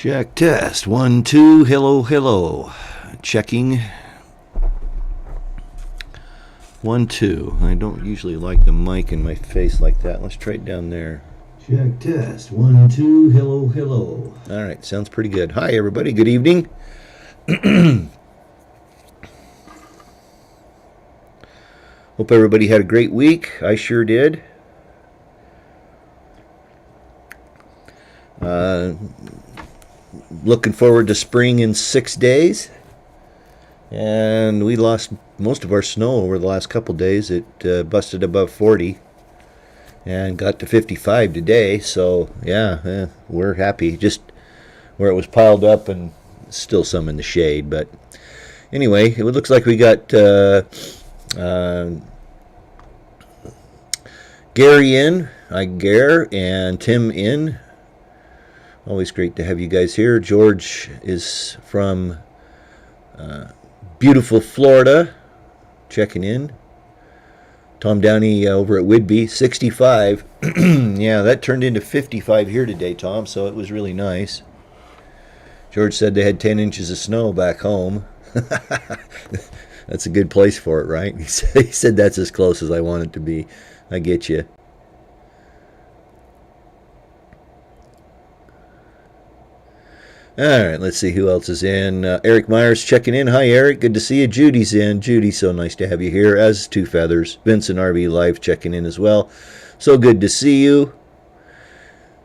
Check test 1 2 hello checking 1 2. I don't usually like the mic in my face like that. Let's try it down there. Check test 1 2 hello. All right, sounds pretty good. Hi everybody, good evening. Hope everybody had a great week. I sure did. Looking forward to spring in 6 days. And we lost most of our snow over the last couple days. It busted above 40 and got to 55 today. So, yeah, we're happy. Just where it was piled up and still some in the shade. But anyway, it looks like we got Gary in, Gare, and Tim in. Always great to have you guys here. George is from beautiful Florida, checking in. Tom Downey over at Whidbey, 65. Yeah, that turned into 55 here today, Tom, so it was really nice. George said they had 10 inches of snow back home. That's a good place for it, right? He said that's as close as I want it to be. I get you. All right, let's see who else is in. Eric Myers checking in. Hi, Eric. Good to see you. Judy's in. Judy, so nice to have you here, as Two Feathers. Vincent RV Life checking in as well. So good to see you.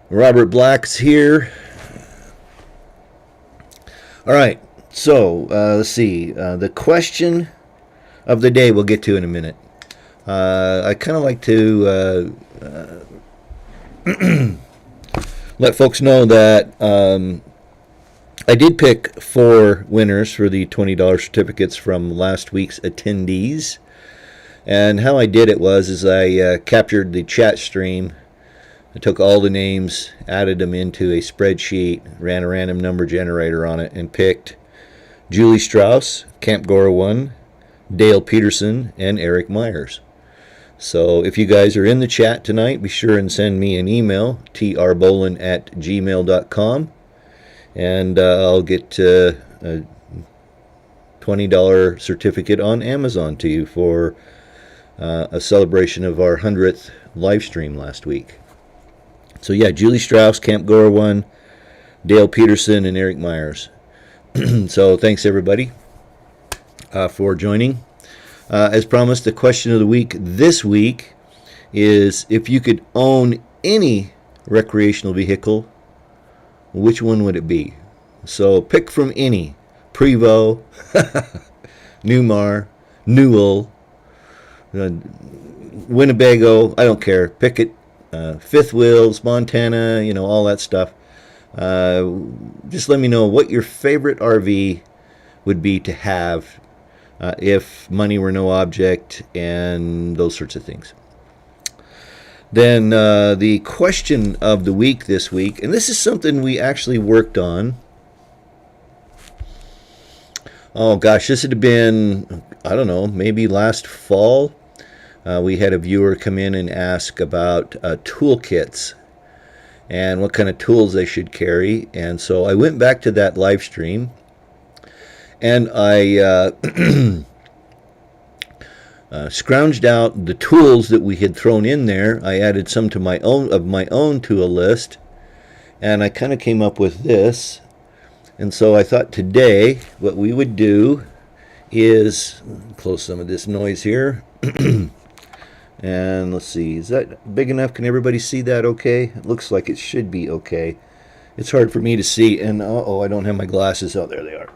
Robert Black's here. All right, so let's see. The question of the day we'll get to in a minute. I kind of like to let folks know that I did pick 4 winners for the $20 certificates from last week's attendees. And how I did it was I captured the chat stream. I took all the names, added them into a spreadsheet, ran a random number generator on it, and picked Julie Strauss, Camp Gora 1, Dale Peterson, and Eric Myers. So if you guys are in the chat tonight, be sure and send me an email, trbolin@gmail.com. And I'll get a $20 certificate on Amazon to you for a celebration of our 100th live stream last week. So yeah, Julie Strauss, Camp Gora 1, Dale Peterson, and Eric Myers. So thanks everybody for joining. As promised, the question of the week this week is, if you could own any recreational vehicle, which one would it be? So pick from any. Prevost, Newmar, Newell, Winnebago, I don't care. Pick it. Fifth Wheels, Montana, all that stuff. Just let me know what your favorite RV would be to have if money were no object and those sorts of things. Then the question of the week this week, and this is something we actually worked on. Oh gosh, this had been, I don't know, maybe last fall. We had a viewer come in and ask about toolkits and what kind of tools they should carry. And so I went back to that live stream and I scrounged out the tools that we had thrown in there. I added some to my own tool list, and I kind of came up with this. And so I thought today what we would do is close some of this noise here. And let's see, is that big enough? Can everybody see that okay? It looks like it should be okay. It's hard for me to see, and I don't have my glasses. Oh, there they are.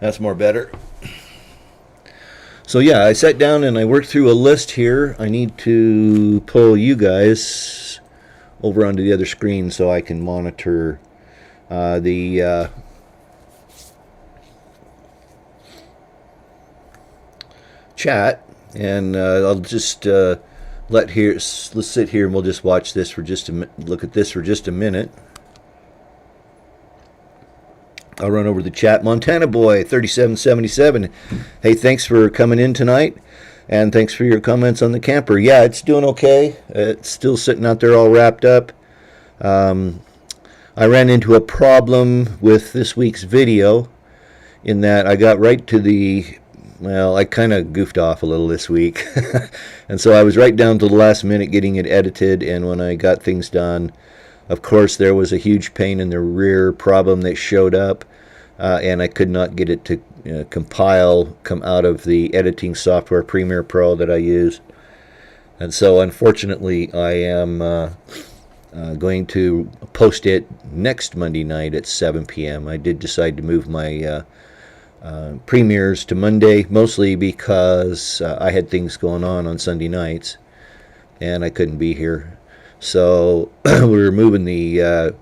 That's more better. So yeah, I sat down and I worked through a list here. I need to pull you guys over onto the other screen so I can monitor the chat. And I'll just let's sit here and we'll just watch this for just look at this for just a minute. I'll run over the chat. Montana Boy 3777. Hey, thanks for coming in tonight, and thanks for your comments on the camper. Yeah, it's doing okay. It's still sitting out there all wrapped up. I ran into a problem with this week's video in that I got right to the, well, I kind of goofed off a little this week. And so I was right down to the last minute getting it edited, and when I got things done, of course, there was a huge pain in the rear problem that showed up, and I could not get it to come out of the editing software Premiere Pro that I use. And so unfortunately I am going to post it next Monday night at 7 p.m. I did decide to move my premieres to Monday, mostly because I had things going on Sunday nights and I couldn't be here. So we're moving the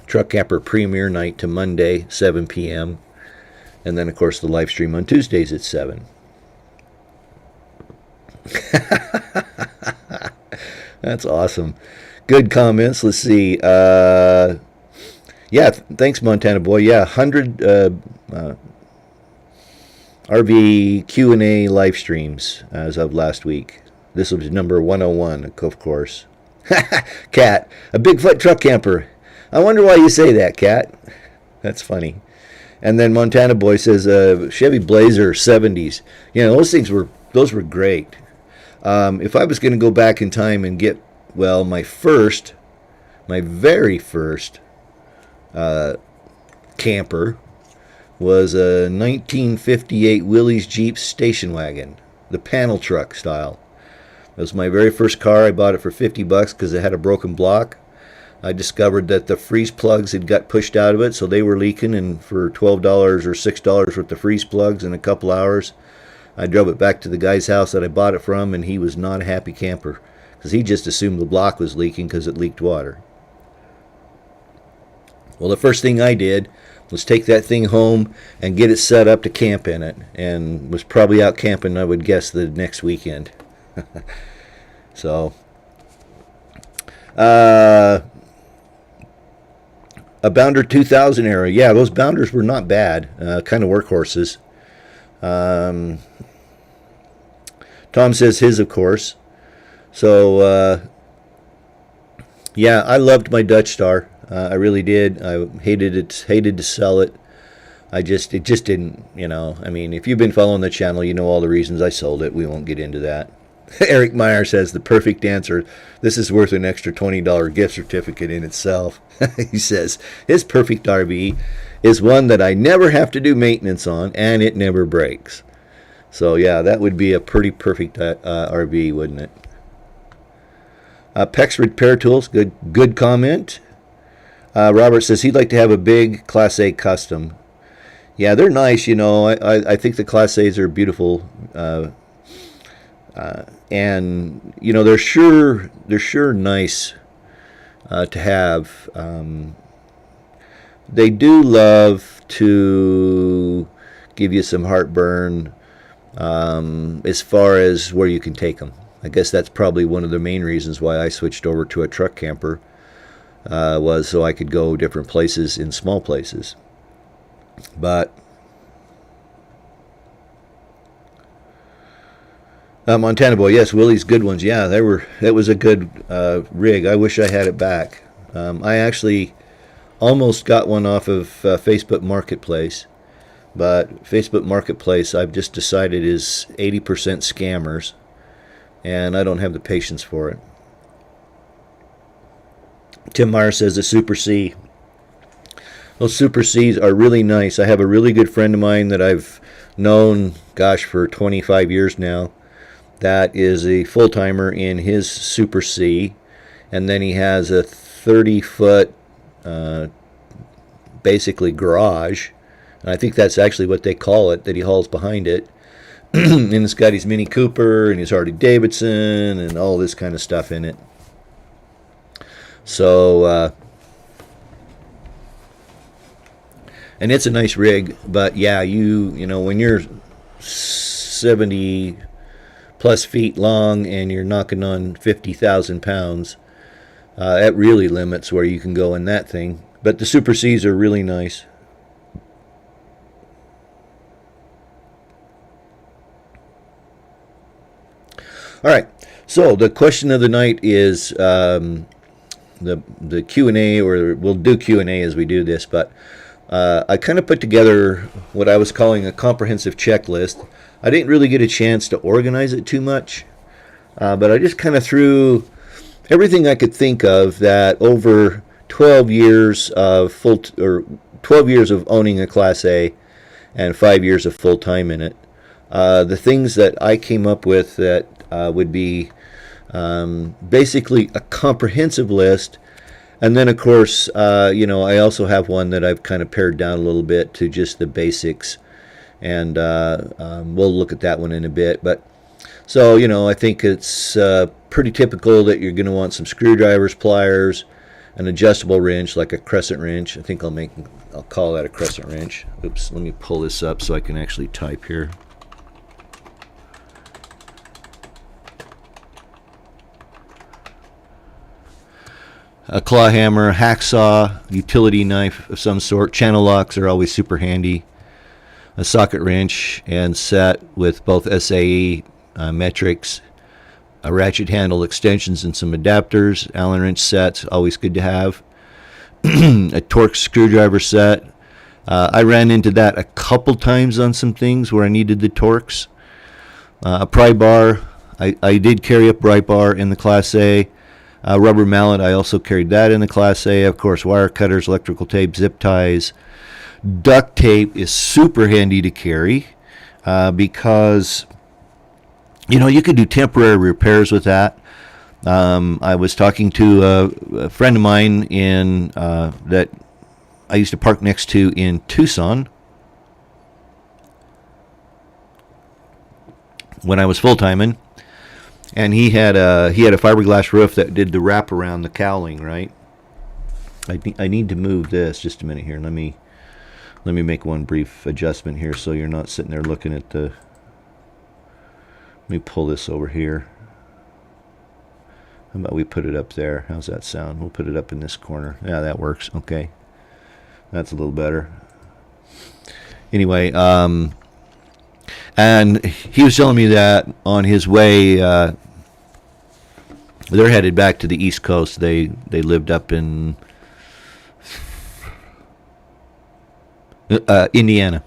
Truck Camper premiere night to Monday, 7 p.m. And then, of course, the live stream on Tuesdays at 7. That's awesome. Good comments. Let's see. Yeah, thanks, Montana Boy. Yeah, 100 RV Q&A live streams as of last week. This was number 101, of course. Cat, a Bigfoot truck camper. I wonder why you say that, Cat. That's funny. And then Montana Boy says Chevy Blazer 70s. You know, those were great. If I was going to go back in time and get, well, my very first camper was a 1958 Willys Jeep station wagon, the panel truck style. It was my very first car. I bought it for $50 because it had a broken block. I discovered that the freeze plugs had got pushed out of it, so they were leaking, and for $12 or $6 worth of freeze plugs in a couple hours, I drove it back to the guy's house that I bought it from, and he was not a happy camper because he just assumed the block was leaking because it leaked water. Well, the first thing I did was take that thing home and get it set up to camp in it, and was probably out camping, I would guess, the next weekend. So, a Bounder 2000 era. Yeah, those Bounders were not bad. Kind of workhorses. Tom says his, of course. So, yeah, I loved my Dutch Star. I really did. I hated to sell it. It just didn't, you know. I mean, if you've been following the channel, you know all the reasons I sold it. We won't get into that. Eric Meyer says the perfect answer. This is worth an extra $20 gift certificate in itself. He says his perfect RV is one that I never have to do maintenance on, and it never breaks. So yeah, that would be a pretty perfect RV, wouldn't it? Pex Repair Tools, good comment. Robert says he'd like to have a big Class A custom. Yeah, they're nice. You know, I think the Class A's are beautiful. And you know, they're sure nice to have. They do love to give you some heartburn as far as where you can take them. I guess that's probably one of the main reasons why I switched over to a truck camper, was so I could go different places in small places. But Montana Boy, yes, Willie's good ones. Yeah, that was a good rig. I wish I had it back. I actually almost got one off of Facebook Marketplace, but Facebook Marketplace I've just decided is 80% scammers, and I don't have the patience for it. Tim Meyer says the Super C. Those Super Cs are really nice. I have a really good friend of mine that I've known, gosh, for 25 years now. That is a full-timer in his Super C, and then he has a 30-foot basically garage, and I think that's actually what they call it, that he hauls behind it. And it's got his Mini Cooper and his Harley Davidson and all this kind of stuff in it. So, and it's a nice rig, but yeah, you know, when you're 70 plus feet long and you're knocking on 50,000 pounds, that really limits where you can go in that thing. But the Super Cs are really nice. All right, so the question of the night is, the Q&A, or we'll do Q&A as we do this, but I kind of put together what I was calling a comprehensive checklist. I didn't really get a chance to organize it too much, but I just kind of threw everything I could think of that over 12 years of 12 years of owning a Class A and 5 years of full time in it. The things that I came up with that would be basically a comprehensive list. And then, of course, I also have one that I've kind of pared down a little bit to just the basics. And we'll look at that one in a bit. But so, I think it's pretty typical that you're going to want some screwdrivers, pliers, an adjustable wrench like a crescent wrench. I think I'll call that a crescent wrench. Oops, let me pull this up so I can actually type here. A claw hammer, hacksaw, utility knife of some sort. Channel locks are always super handy. A socket wrench and set with both SAE metrics, a ratchet handle extensions and some adapters. Allen wrench sets, always good to have. A Torx screwdriver set. I ran into that a couple times on some things where I needed the Torx. A pry bar. I did carry a pry bar in the Class A. Rubber mallet, I also carried that in the Class A. Of course, wire cutters, electrical tape, zip ties. Duct tape is super handy to carry because, you could do temporary repairs with that. I was talking to a friend of mine that I used to park next to in Tucson when I was full-timing. And he had a fiberglass roof that did the wrap around the cowling, right? I need to move this just a minute here. Let me make one brief adjustment here so you're not sitting there looking at the. Let me pull this over here. How about we put it up there? How's that sound? We'll put it up in this corner. Yeah, that works. Okay, that's a little better. Anyway, and he was telling me that on his way, they're headed back to the East Coast. They lived up in Indiana.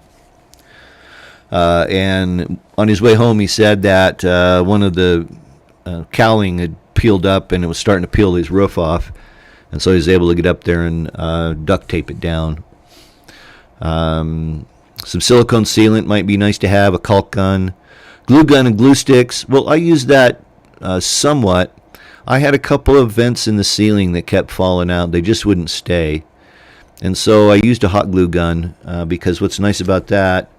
And on his way home, he said that one of the cowling had peeled up and it was starting to peel his roof off. And so he was able to get up there and duct tape it down. Some silicone sealant might be nice to have, a caulk gun, glue gun and glue sticks. Well, I used that somewhat. I had a couple of vents in the ceiling that kept falling out. They just wouldn't stay. And so I used a hot glue gun because what's nice about that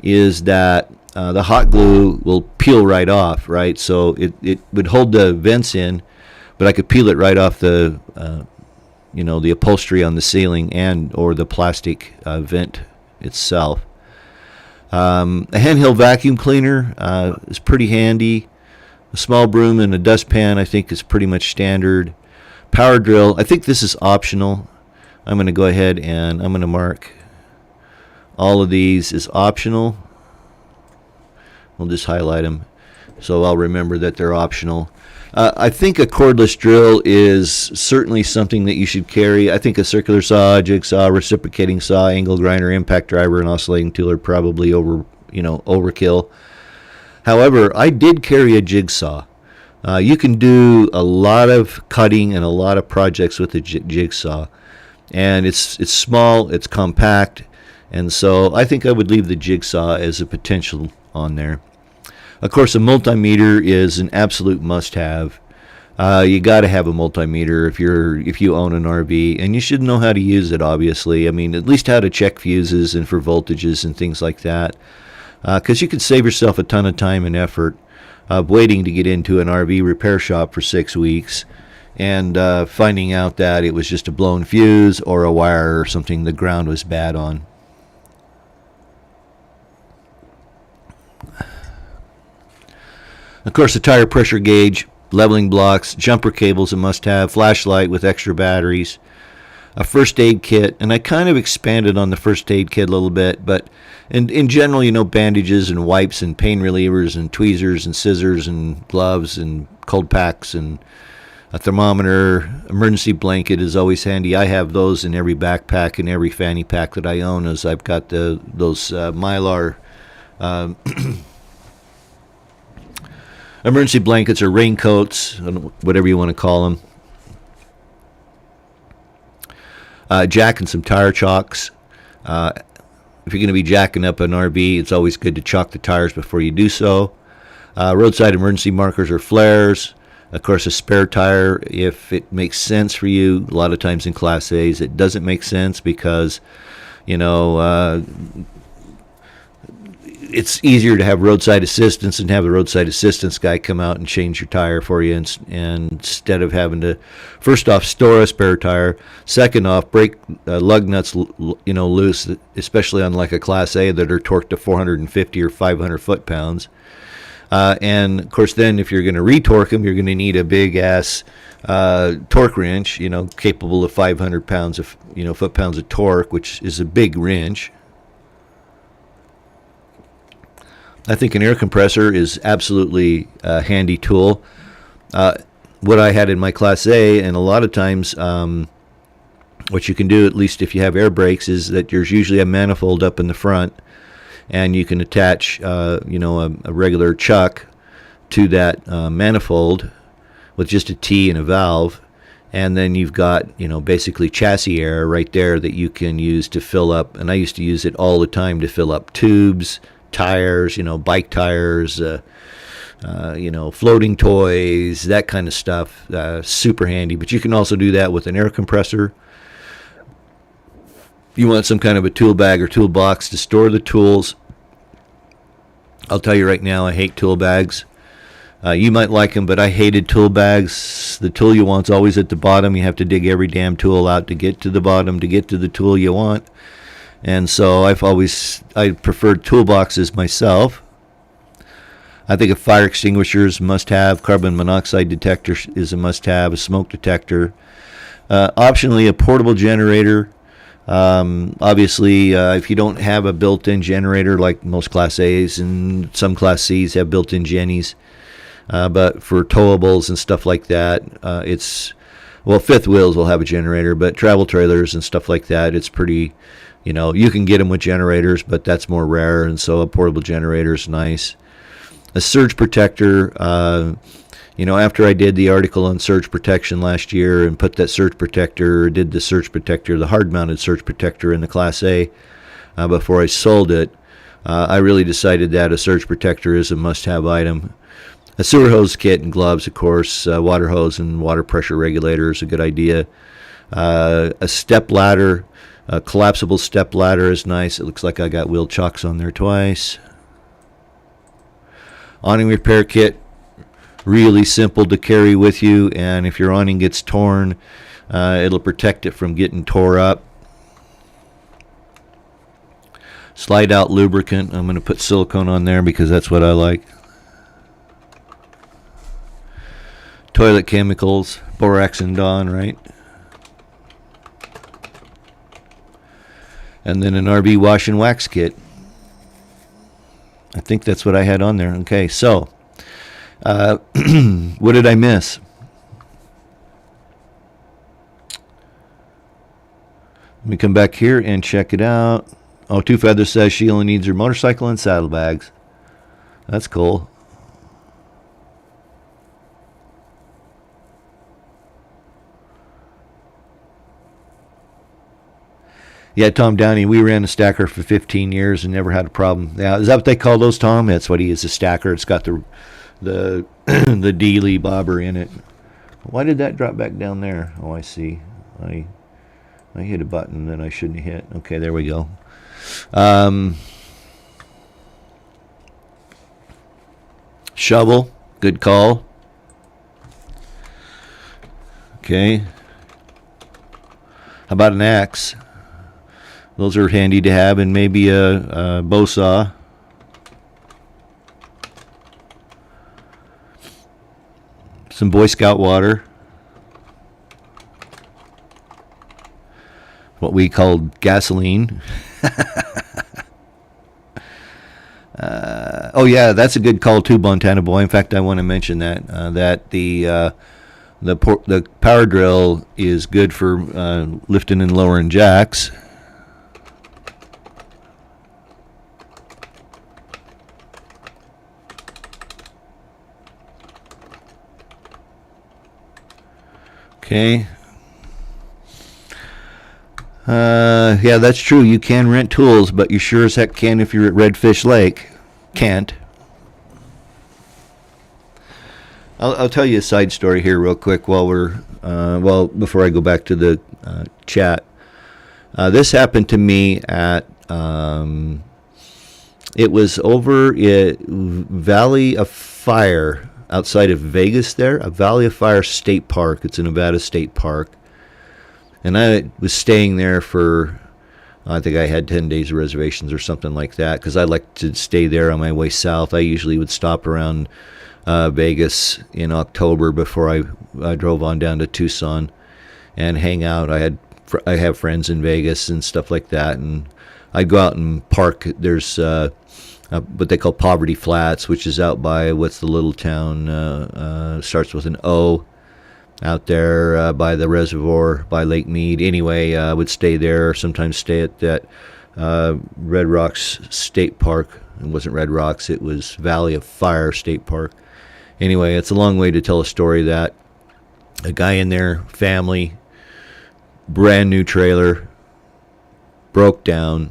is that the hot glue will peel right off, right? So it would hold the vents in, but I could peel it right off the upholstery on the ceiling or the plastic vent itself. A handheld vacuum cleaner is pretty handy. A small broom and a dustpan I think is pretty much standard. Power drill, I think this is optional. I'm going to go ahead and I'm going to mark all of these as optional. We'll just highlight them so I'll remember that they're optional. I think a cordless drill is certainly something that you should carry. I think a circular saw, jigsaw, reciprocating saw, angle grinder, impact driver, and oscillating tool are probably overkill. However, I did carry a jigsaw. You can do a lot of cutting and a lot of projects with a jigsaw, and it's small, it's compact, and so I think I would leave the jigsaw as a potential on there. Of course, a multimeter is an absolute must-have. You got to have a multimeter if you own an RV, and you should know how to use it. Obviously, I mean, at least how to check fuses and for voltages and things like that, because you could save yourself a ton of time and effort of waiting to get into an RV repair shop for 6 weeks and finding out that it was just a blown fuse or a wire or something the ground was bad on. Of course, a tire pressure gauge, leveling blocks, jumper cables a must-have, flashlight with extra batteries, a first aid kit, and I kind of expanded on the first aid kit a little bit, but in general, bandages and wipes and pain relievers and tweezers and scissors and gloves and cold packs and A thermometer, emergency blanket is always handy. I have those in every backpack and every fanny pack that I own, as I've got those Mylar emergency blankets or raincoats, whatever you want to call them. Jack and some tire chocks. If you're going to be jacking up an RV, it's always good to chalk the tires before you do so. Roadside emergency markers or flares. Of course, a spare tire, if it makes sense for you. A lot of times in Class A's, it doesn't make sense because, it's easier to have roadside assistance and have the roadside assistance guy come out and change your tire for you, and instead of having to, first off, store a spare tire. Second off, break lug nuts, loose, especially on like a Class A that are torqued to 450 or 500 foot-pounds. And of course, then if you're going to retorque them, you're going to need a big ass torque wrench, capable of 500 pounds of foot-pounds of torque, which is a big wrench. I think an air compressor is absolutely a handy tool. What I had in my Class A, and a lot of times, what you can do, at least if you have air brakes, is that there's usually a manifold up in the front, and you can attach, a regular chuck to that manifold with just a T and a valve, and then you've got, basically chassis air right there that you can use to fill up. And I used to use it all the time to fill up tubes, tires, bike tires, floating toys, that kind of stuff. Super handy. But you can also do that with an air compressor. You want some kind of a tool bag or toolbox to store the tools. I'll tell you right now, I hate tool bags. You might like them, but I hated tool bags. The tool you want's always at the bottom. You have to dig every damn tool out to get to the bottom, to get to the tool you want. And so I preferred toolboxes myself. I think a fire extinguisher is a must-have. Carbon monoxide detector is a must-have. A smoke detector. Optionally, a portable generator. Obviously, if you don't have a built-in generator, like most Class A's and some Class C's have built-in Jennies, but for towables and stuff like that, fifth wheels will have a generator, but travel trailers and stuff like that, it's pretty, you can get them with generators, but that's more rare, and so a portable generator is nice. A surge protector, after I did the article on surge protection last year and did the surge protector, the hard-mounted surge protector in the Class A before I sold it, I really decided that a surge protector is a must-have item. A sewer hose kit and gloves, of course, water hose and water pressure regulator is a good idea. A step ladder, a collapsible step ladder is nice. It looks like I got wheel chocks on there twice. Awning repair kit, really simple to carry with you, and if your awning gets torn, it'll protect it from getting tore up. Slide out lubricant. I'm going to put silicone on there because that's what I like. Toilet chemicals, borax and Dawn, right? And then an RV wash and wax kit. I think that's what I had on there. Okay, so what did I miss? Let me come back here and check it out. Oh, Two Feathers says she only needs her motorcycle and saddlebags. That's cool. Yeah, Tom Downey, we ran a stacker for 15 years and never had a problem. Yeah, is that what they call those, Tom? That's what he is, a stacker. It's got the the dealy bobber in it. Why did that drop back down there? Oh, I see. I hit a button that I shouldn't have hit. Okay, there we go. Shovel, good call. Okay. How about an axe? Those are handy to have, and maybe a bow saw. Some Boy Scout water. What we called gasoline. Oh yeah, that's a good call too, Montana Boy. In fact, I want to mention that the The power drill is good for lifting and lowering jacks. Okay. Yeah, that's true. You can rent tools, but you sure as heck can if you're at Redfish Lake. Can't. I'll tell you a side story here real quick while before I go back to the chat. This happened to me at, it was over at Valley of Fire outside of Vegas there, a Valley of Fire State Park. It's a Nevada state park. And I was staying there for, I think I had 10 days of reservations or something like that, because I like to stay there on my way south. I usually would stop around Vegas in October before I drove on down to Tucson and hang out. I have friends in Vegas and stuff like that, and I'd go out and park. There's what they call Poverty Flats, which is out by what's the little town, starts with an O, out there by the reservoir by Lake Mead. Anyway, I would stay there, sometimes stay at that Red Rocks State Park. It wasn't Red Rocks, it was Valley of Fire State Park. Anyway, it's a long way to tell a story that a guy in there, family, brand new trailer, broke down,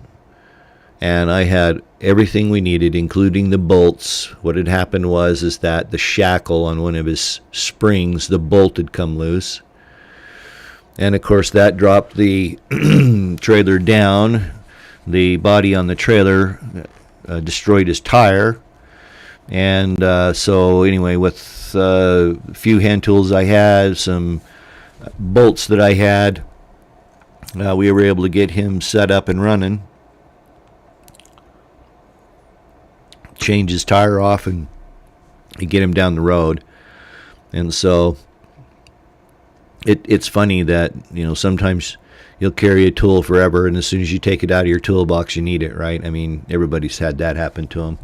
and I had everything we needed, including the bolts. What had happened is that the shackle on one of his springs, the bolt had come loose. And of course that dropped the trailer down. The body on the trailer destroyed his tire. And so anyway, with a few hand tools I had, some bolts that I had, we were able to get him set up and running, change his tire off, and get him down the road. And so it's funny that, sometimes you'll carry a tool forever, and as soon as you take it out of your toolbox, you need it, right? I mean, everybody's had that happen to them.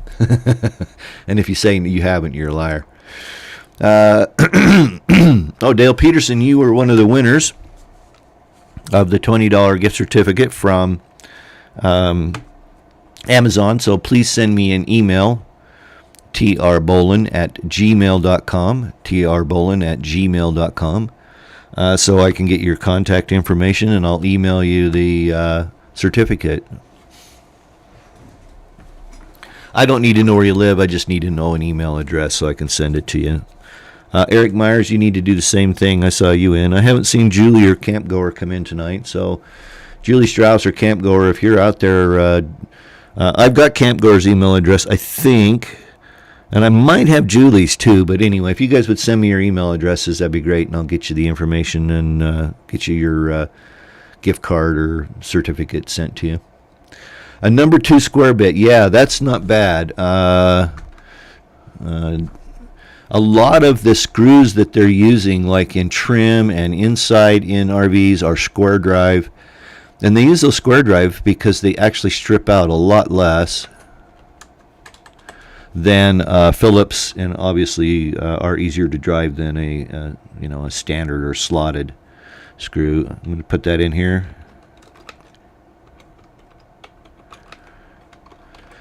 And if you say you haven't, you're a liar. Oh, Dale Peterson, you were one of the winners of the $20 gift certificate from Amazon. So please send me an email, trbolin@gmail.com, trbolin@gmail.com. So I can get your contact information, and I'll email you the certificate. I don't need to know where you live. I just need to know an email address so I can send it to you. Eric Myers, you need to do the same thing. I saw you in. I haven't seen Julie or Camp Goer come in tonight. So Julie Strauss or Camp Goer, if you're out there, I've got Camp Goer's email address, I think. And I might have Julie's too, but anyway, if you guys would send me your email addresses, that'd be great, and I'll get you the information and get you your gift card or certificate sent to you. A number 2 square bit, yeah, that's not bad. A lot of the screws that they're using, like in trim and inside in RVs, are square drive, and they use those square drive because they actually strip out a lot less than Phillips, and obviously are easier to drive than a standard or slotted screw. I'm going to put that in here,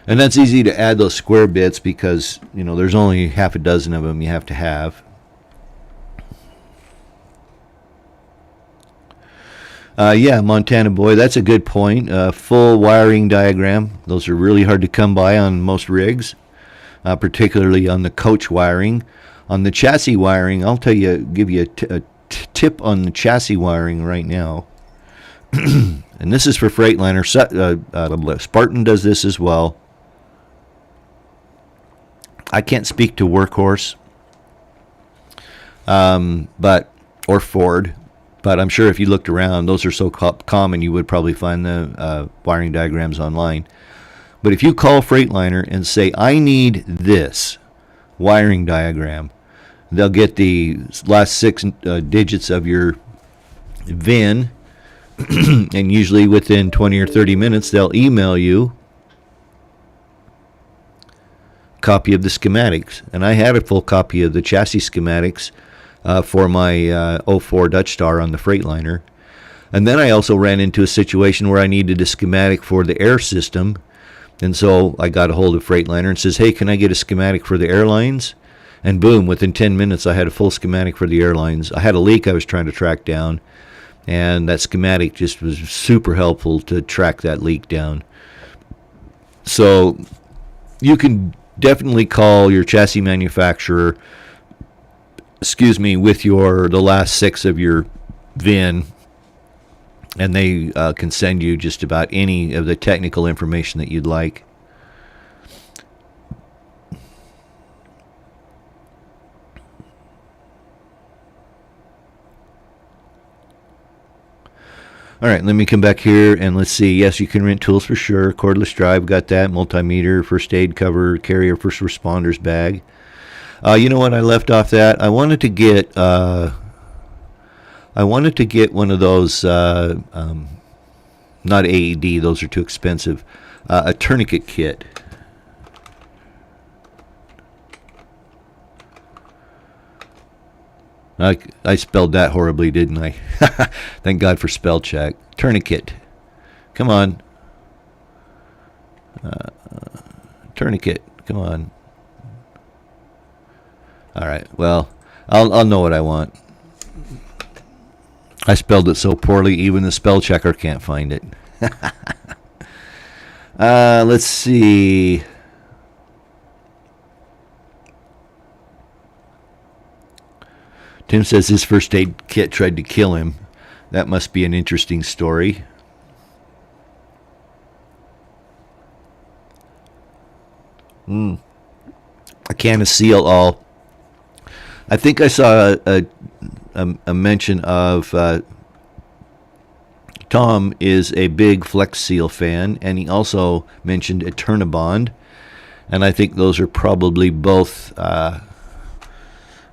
and that's easy to add those square bits because there's only half a dozen of them you have to have. Yeah, Montana Boy, that's a good point. Full wiring diagram. Those are really hard to come by on most rigs. Particularly on the coach wiring. On the chassis wiring, I'll give you a tip on the chassis wiring right now. And this is for Freightliner. Spartan does this as well. I can't speak to Workhorse, or Ford, but I'm sure if you looked around, those are so common, you would probably find the wiring diagrams online. But if you call Freightliner and say, I need this wiring diagram, they'll get the last 6 digits of your VIN, and usually within 20 or 30 minutes, they'll email you a copy of the schematics. And I had a full copy of the chassis schematics for my '04 Dutch Star on the Freightliner. And then I also ran into a situation where I needed a schematic for the air system. And so I got a hold of Freightliner and says, hey, can I get a schematic for the airlines? And boom, within 10 minutes, I had a full schematic for the airlines. I had a leak I was trying to track down, and that schematic just was super helpful to track that leak down. So you can definitely call your chassis manufacturer, with the last 6 of your VIN, and they can send you just about any of the technical information that you'd like. All right, let me come back here and let's see. Yes, you can rent tools for sure. Cordless drive, got that. Multimeter, first aid cover, carrier, first responders bag. You know what? I left off that. I wanted to get one of those. Not AED; those are too expensive. A tourniquet kit. I spelled that horribly, didn't I? Thank God for spell check. Tourniquet. Come on. Tourniquet. Come on. All right. Well, I'll know what I want. I spelled it so poorly, even the spell checker can't find it. Let's see. Tim says his first aid kit tried to kill him. That must be an interesting story. A can of Seal All. I think I saw a mention of Tom is a big Flex Seal fan, and he also mentioned Eternabond, and I think those are probably both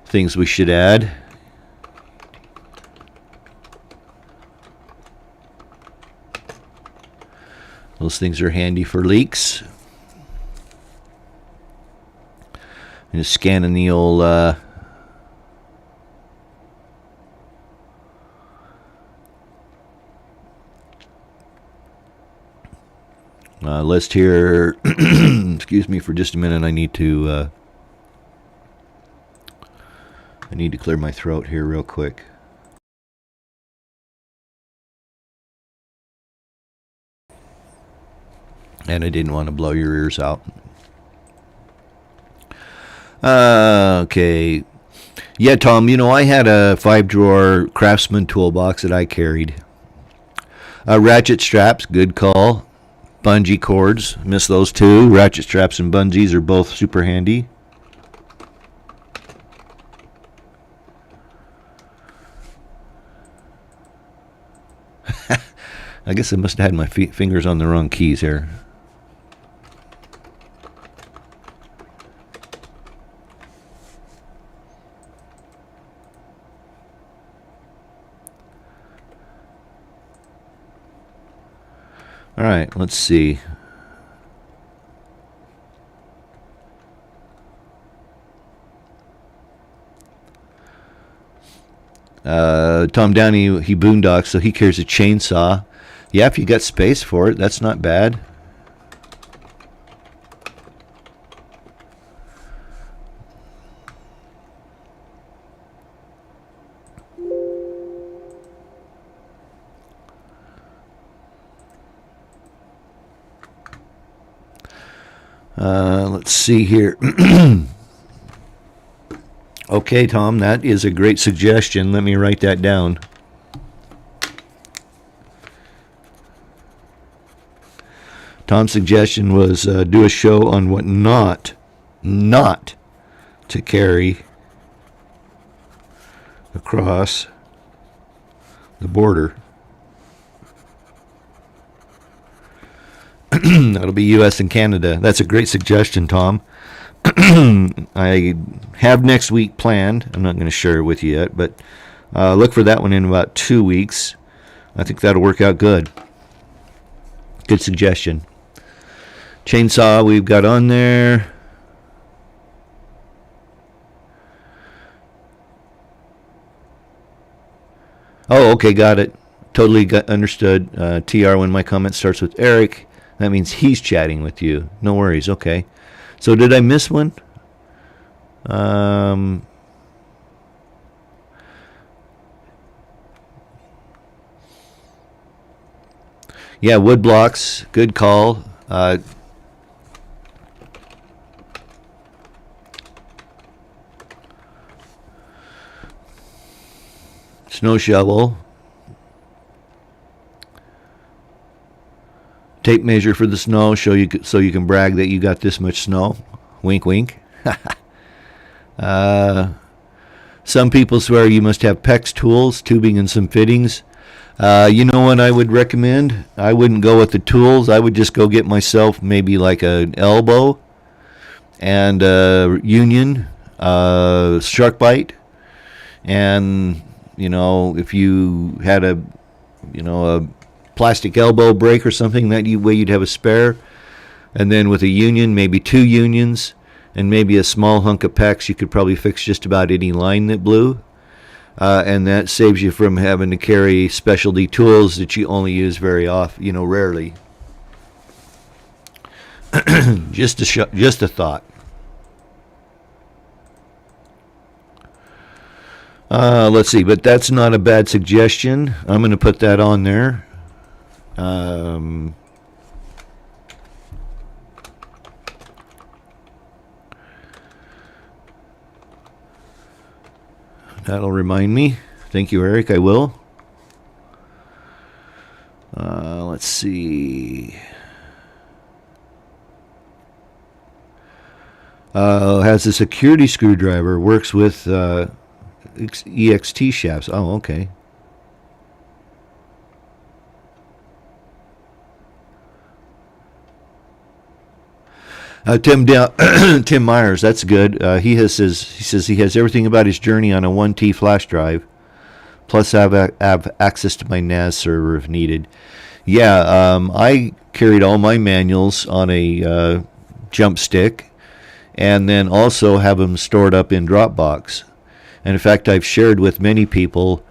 things we should add. Those things are handy for leaks. And just scanning the old list here. Excuse me for just a minute. I need to clear my throat here real quick. And I didn't want to blow your ears out. Okay. Yeah, Tom, I had a 5-drawer Craftsman toolbox that I carried. Ratchet straps, good call. Bungee cords, miss those too. Ratchet straps and bungees are both super handy. I guess I must have had my fingers on the wrong keys here. All right, let's see. Tom Downey, he boondocks, so he carries a chainsaw. Yeah, if you got space for it, that's not bad. Let's see here. Okay, Tom, that is a great suggestion. Let me write that down. Tom's suggestion was do a show on what not to carry across the border. That'll be U.S. and Canada. That's a great suggestion, Tom. I have next week planned. I'm not going to share it with you yet, but look for that one in about 2 weeks. I think that'll work out good. Good suggestion. Chainsaw we've got on there. Oh, okay, got it. Totally got understood. TR, when my comment starts with Eric, that means he's chatting with you. No worries. Okay. So did I miss one? Yeah, wood blocks. Good call. Snow shovel. Tape measure for the snow. Show you so you can brag that you got this much snow. Wink, wink. Some people swear you must have PEX tools, tubing, and some fittings. You know what I would recommend? I wouldn't go with the tools. I would just go get myself maybe like an elbow and a union, shark bite, and if you had a plastic elbow break or something, that way you'd have a spare, and then with a union, maybe 2 unions, and maybe a small hunk of PEX, you could probably fix just about any line that blew. And that saves you from having to carry specialty tools that you only use very often, rarely. Just a thought. Let's see, but that's not a bad suggestion. I'm going to put that on there. That'll remind me. Thank you, Eric. I will. Let's see. Has a security screwdriver. Works with EXT shafts. Oh, okay. Tim Myers, that's good. He says he has everything about his journey on a 1T flash drive. Plus, I have access to my NAS server if needed. Yeah, I carried all my manuals on a jump stick, and then also have them stored up in Dropbox. And in fact, I've shared with many people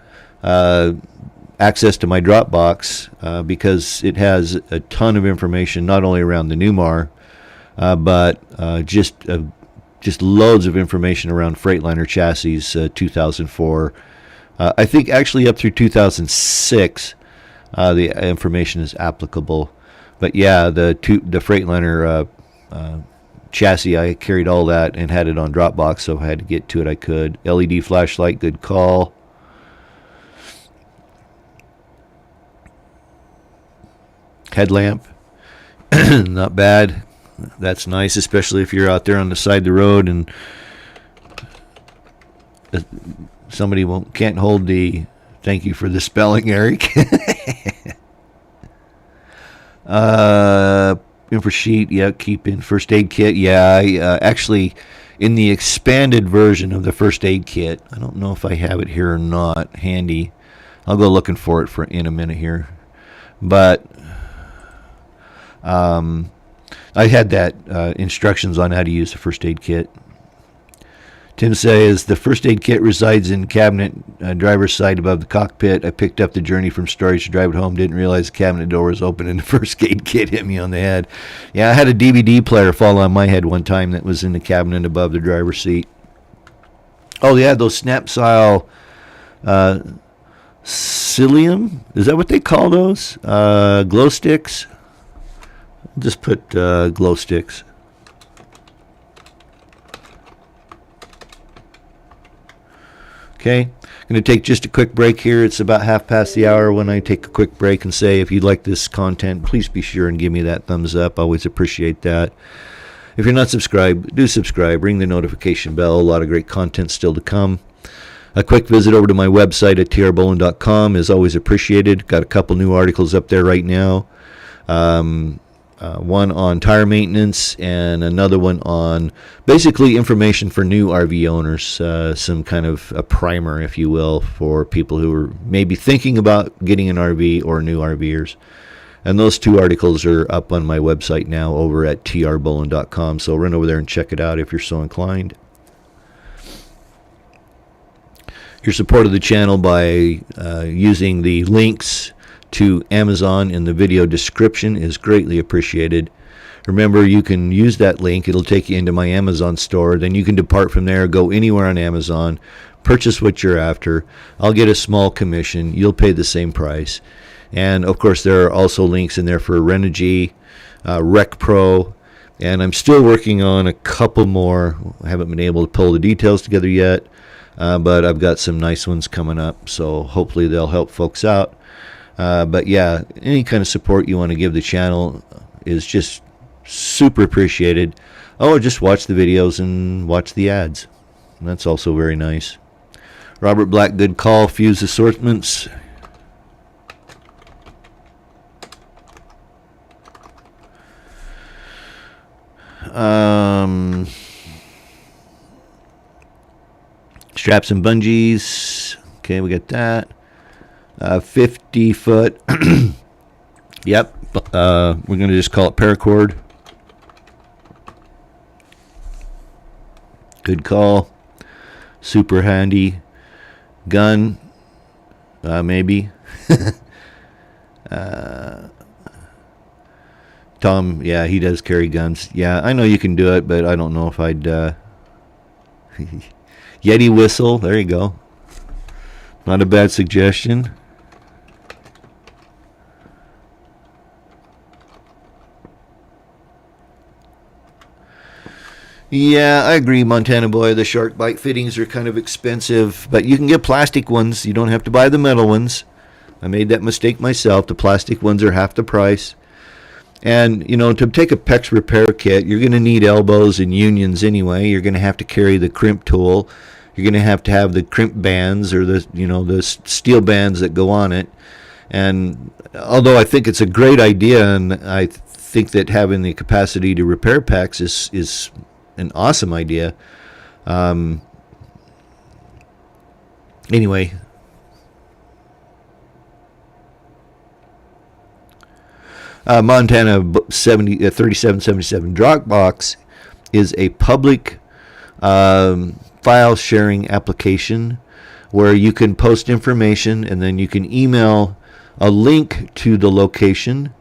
access to my Dropbox because it has a ton of information, not only around the Newmar, but just loads of information around Freightliner chassis, 2004. I think actually up through 2006, the information is applicable. But yeah, the Freightliner chassis, I carried all that and had it on Dropbox, so if I had to get to it, I could. LED flashlight, good call. Headlamp, not bad. That's nice, especially if you're out there on the side of the road and somebody can't hold the thank you for the spelling, Eric. Info sheet, yeah, keep in first aid kit. Yeah, actually, in the expanded version of the first aid kit, I don't know if I have it here or not handy. I'll go looking for it in a minute here. But I had that instructions on how to use the first aid kit. Tim says the first aid kit resides in cabinet driver's side above the cockpit. I picked up the journey from storage to drive it home. Didn't realize the cabinet door was open and the first aid kit hit me on the head. Yeah, I had a DVD player fall on my head one time that was in the cabinet above the driver's seat. Oh, yeah, those snap style psyllium. Is that what they call those? Glow sticks. Just put glow sticks. Okay, I'm going to take just a quick break here. It's about 1/2 the hour when I take a quick break and say, if you like this content, please be sure and give me that thumbs up. I always appreciate that. If you're not subscribed, do subscribe. Ring the notification bell. A lot of great content still to come. A quick visit over to my website at trbolin.com is always appreciated. Got a couple new articles up there right now. One on tire maintenance and another one on basically information for new RV owners, some kind of a primer, if you will, for people who are maybe thinking about getting an RV or new RVers. And those two articles are up on my website now over at trbolin.com, so run over there and check it out if you're so inclined. Your support of the channel by using the links to Amazon in the video description is greatly appreciated. Remember, you can use that link. It'll take you into my Amazon store. Then you can depart from there, go anywhere on Amazon, purchase what you're after. I'll get a small commission. You'll pay the same price. And, of course, there are also links in there for Renogy, Rec Pro, and I'm still working on a couple more. I haven't been able to pull the details together yet, but I've got some nice ones coming up, so hopefully they'll help folks out. But, yeah, any kind of support you want to give the channel is just super appreciated. Oh, just watch the videos and watch the ads. That's also very nice. Robert Black, good call. Fuse assortments. Straps and bungees. Okay, we got that. 50 foot. Yep. We're going to just call it paracord. Good call. Super handy. Gun. Maybe. Tom, yeah, he does carry guns. Yeah, I know you can do it, but I don't know if I'd... Yeti whistle. There you go. Not a bad suggestion. Yeah, I agree, Montana Boy. The shark bite fittings are kind of expensive, but you can get plastic ones. You don't have to buy the metal ones. I made that mistake myself. The plastic ones are half the price. And, you know, to take a PEX repair kit, you're going to need elbows and unions anyway. You're going to have to carry the crimp tool. You're going to have the crimp bands, or the, you know, the steel bands that go on it. And although I think it's a great idea, and I think that having the capacity to repair PEX is an awesome idea. Anyway. Montana 3777 Dropbox is a public file sharing application where you can post information, and then you can email a link to the location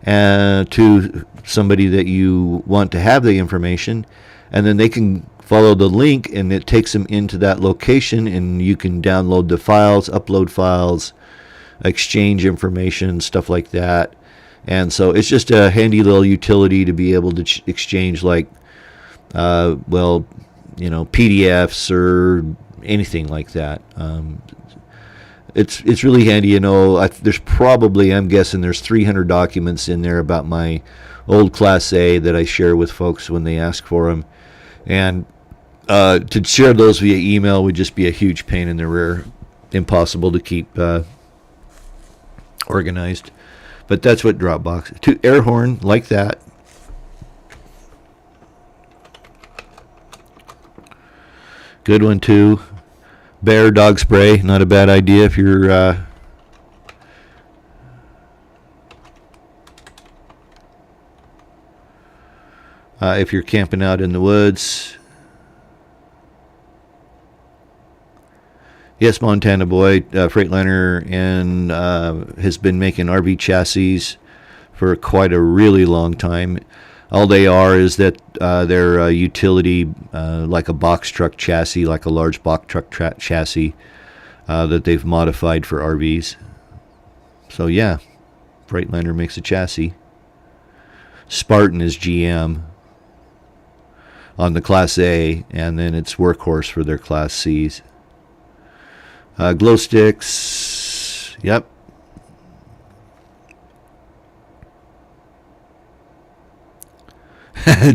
to somebody that you want to have the information, and then they can follow the link, and it takes them into that location, and you can download the files, upload files, exchange information, stuff like that. And so it's just a handy little utility to be able to exchange, like, well, you know, PDFs or anything like that. It's really handy, you know. There's probably, I'm guessing there's 300 documents in there about my old Class A that I share with folks when they ask for them. And to share those via email would just be a huge pain in the rear. Impossible to keep organized. But that's what Dropbox. To air horn like that. Good one too. Bear dog spray, not a bad idea if you're camping out in the woods. Yes, Montana Boy, Freightliner, and has been making RV chassis for quite a really long time. All they are is that they're a utility, like a box truck chassis, like a large box truck chassis that they've modified for RVs. So yeah, Freightliner makes a chassis. Spartan is GM on the Class A, and then it's Workhorse for their Class Cs. Glow sticks, yep.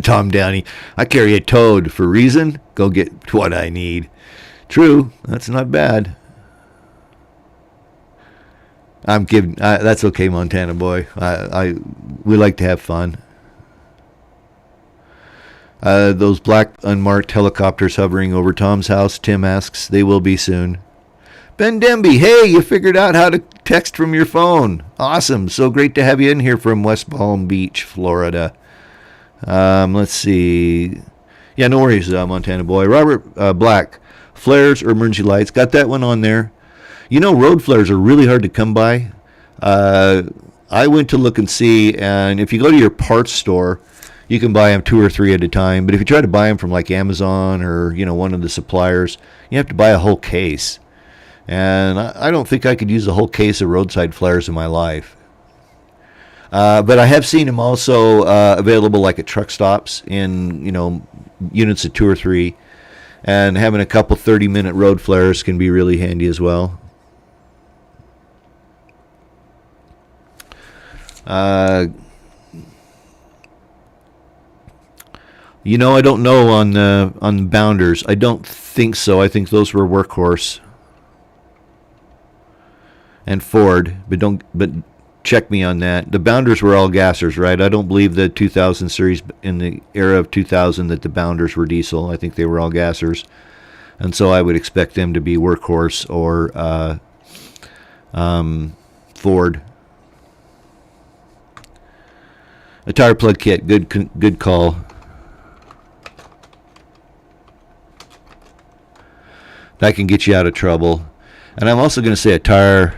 Tom Downey, I carry a toad for reason. Go get what I need. True, that's not bad. I'm kidding. That's okay, Montana Boy. We like to have fun. Those black unmarked helicopters hovering over Tom's house, Tim asks, they will be soon. Ben Demby, hey, you figured out how to text from your phone. Awesome. So great to have you in here from West Palm Beach, Florida. Let's see. Yeah, no worries, Montana Boy. Robert Black, flares or emergency lights. Got that one on there. You know, road flares are really hard to come by. I went to look and see, and if you go to your parts store, you can buy them 2 or 3 at a time. But if you try to buy them from like Amazon or, you know, one of the suppliers, you have to buy a whole case. And I don't think I could use a whole case of roadside flares in my life. But I have seen them also available like at truck stops in, you know, units of 2 or 3. And having a couple 30-minute road flares can be really handy as well. You know, I don't know on bounders. I don't think so. I think those were Workhorse and Ford, but check me on that. The bounders were all gassers, right? I don't believe the 2000 series in the era of 2000 that the bounders were diesel. I think they were all gassers, and so I would expect them to be Workhorse or Ford. A tire plug kit, good call. That can get you out of trouble. And I'm also going to say a tire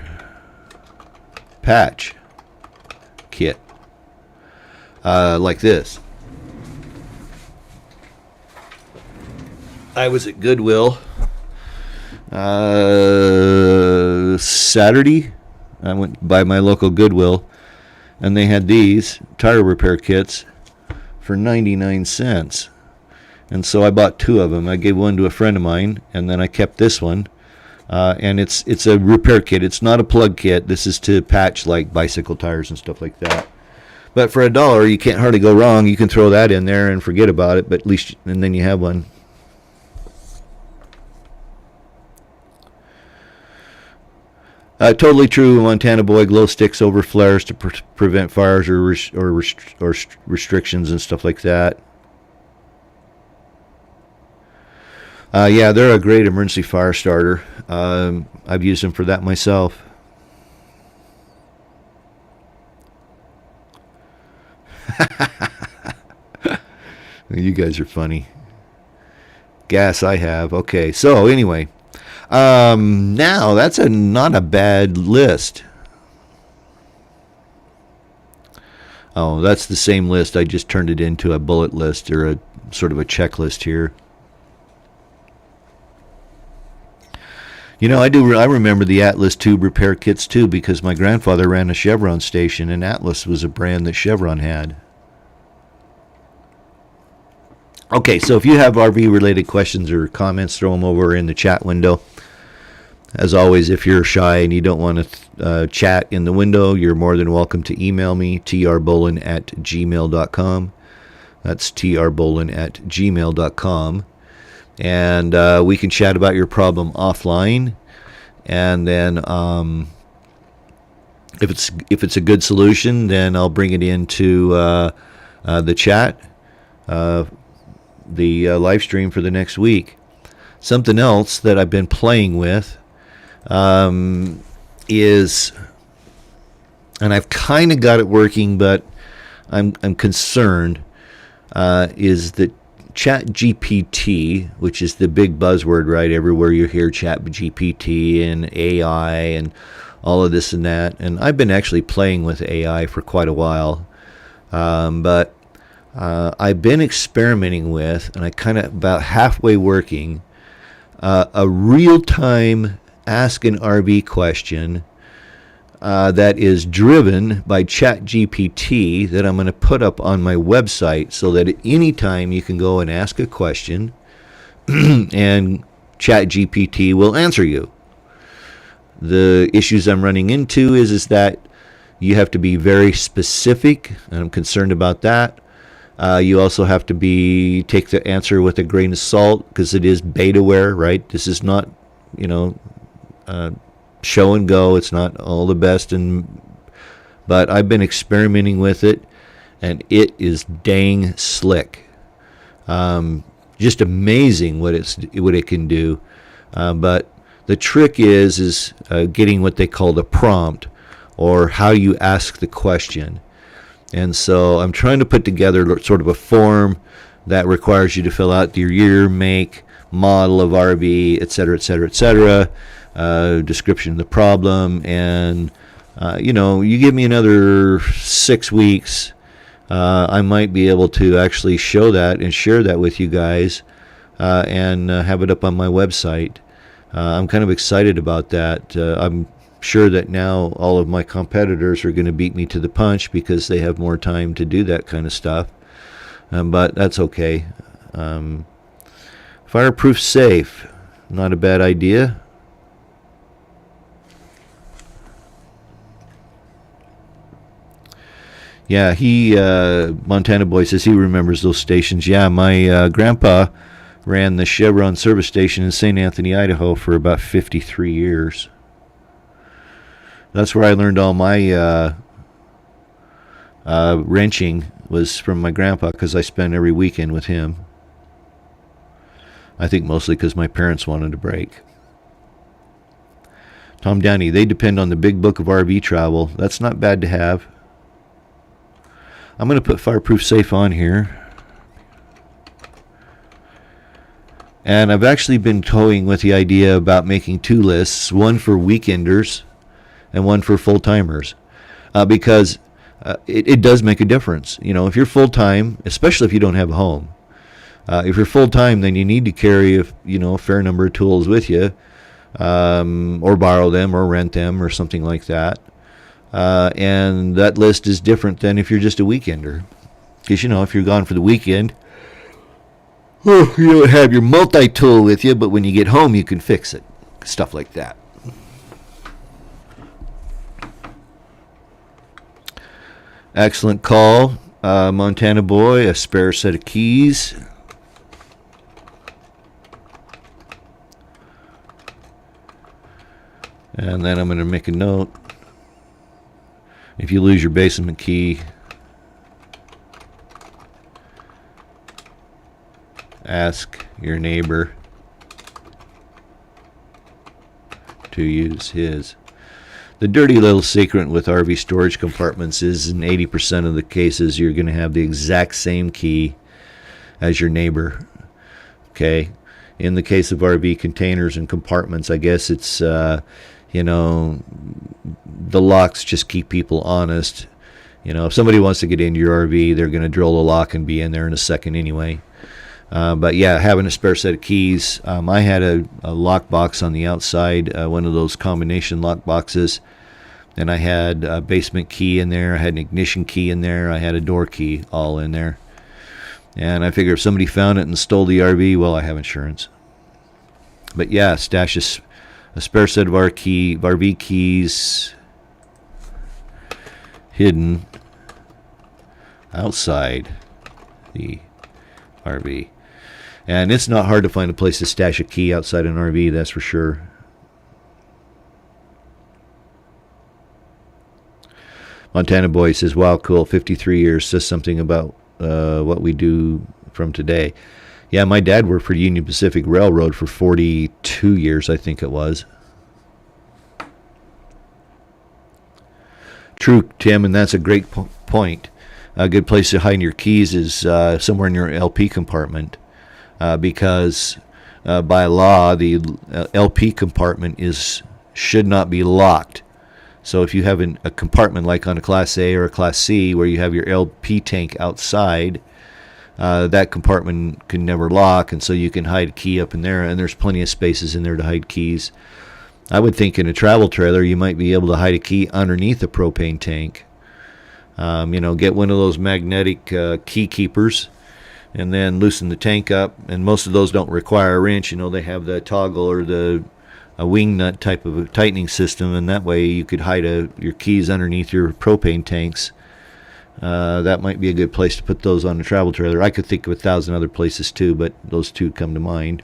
patch kit, like this. I was at Goodwill Saturday. I went by my local Goodwill, and they had these tire repair kits for 99 cents. And so I bought 2 of them. I gave one to a friend of mine, and then I kept this one. And it's a repair kit. It's not a plug kit. This is to patch like bicycle tires and stuff like that. But for $1, you can't hardly go wrong. You can throw that in there and forget about it. But at least, and then you have one. Totally true. Montana boy glow sticks over flares to prevent fires or restrictions and stuff like that. Yeah, they're a great emergency fire starter. I've used them for that myself. You guys are funny. Gas I have. Okay, so anyway. Now, that's not a bad list. Oh, that's the same list. I just turned it into a bullet list or a sort of a checklist here. You know, I remember the Atlas tube repair kits too, because my grandfather ran a Chevron station, and Atlas was a brand that Chevron had. Okay, so if you have RV-related questions or comments, throw them over in the chat window. As always, if you're shy and you don't want to chat in the window, you're more than welcome to email me, trbolin@gmail.com. That's trbolin@gmail.com. And we can chat about your problem offline, and then if it's a good solution, then I'll bring it into the chat, the live stream for the next week. Something else that I've been playing with is, and I've kind of got it working, but I'm concerned, is that ChatGPT, which is the big buzzword, right? Everywhere you hear ChatGPT and AI and all of this and that. And I've been actually playing with AI for quite a while. But I've been experimenting with, and I kind of about halfway working, a real-time ask an RV question that is driven by ChatGPT that I'm going to put up on my website, so that at any time you can go and ask a question and ChatGPT will answer you. The issues I'm running into is that you have to be very specific, and I'm concerned about that. You also have to take the answer with a grain of salt, because it is betaware, right? This is not, show and go. It's not all the best, but I've been experimenting with it, and it is dang slick. Just amazing what it can do. But the trick is getting what they call the prompt, or how you ask the question. And so I'm trying to put together sort of a form that requires you to fill out your year, make, model of RV, etc., etc., etc., description of the problem, and you give me another 6 weeks, I might be able to actually show that and share that with you guys, and have it up on my website. I'm kind of excited about that. I'm sure that now all of my competitors are going to beat me to the punch because they have more time to do that kind of stuff, but that's okay. Fireproof safe, not a bad idea. Yeah, Montana Boy says he remembers those stations. Yeah, my grandpa ran the Chevron service station in St. Anthony, Idaho for about 53 years. That's where I learned all my wrenching, was from my grandpa, because I spent every weekend with him. I think mostly because my parents wanted a break. Tom Downey, they depend on the big book of RV travel. That's not bad to have. I'm going to put Fireproof Safe on here. And I've actually been toying with the idea about making 2 lists, one for weekenders and one for full-timers, because it does make a difference. If you're full-time, especially if you don't have a home, if you're full-time, then you need to carry a fair number of tools with you, or borrow them or rent them or something like that. And that list is different than if you're just a weekender. Because, if you're gone for the weekend, you don't have your multi-tool with you, but when you get home, you can fix it. Stuff like that. Excellent call, Montana Boy. A spare set of keys. And then I'm going to make a note. If you lose your basement key, ask your neighbor to use his. The dirty little secret with RV storage compartments is in 80% of the cases you're going to have the exact same key as your neighbor. Okay? In the case of RV containers and compartments, I guess it's, the locks just keep people honest. If somebody wants to get into your RV, they're going to drill the lock and be in there in a second anyway. But yeah, having a spare set of keys. I had a lock box on the outside, one of those combination lock boxes, and I had a basement key in there, I had an ignition key in there, I had a door key all in there. And I figure if somebody found it and stole the RV, well, I have insurance. But yeah, stash a spare set of RV keys hidden outside the RV. And it's not hard to find a place to stash a key outside an RV, that's for sure. Montana Boy says, wow, cool, 53 years, says something about what we do from today. Yeah, my dad worked for Union Pacific Railroad for 42 years, I think it was. True, Tim, and that's a great point. A good place to hide your keys is somewhere in your LP compartment, because by law, the LP compartment should not be locked. So if you have a compartment like on a Class A or a Class C where you have your LP tank outside, that compartment can never lock, and so you can hide a key up in there, and there's plenty of spaces in there to hide keys. I would think in a travel trailer you might be able to hide a key underneath the propane tank. Get one of those magnetic key keepers and then loosen the tank up, and most of those don't require a wrench. They have the toggle or a wing nut type of a tightening system, and that way you could hide your keys underneath your propane tanks. That might be a good place to put those on a travel trailer. I could think of 1,000 other places too, but those two come to mind.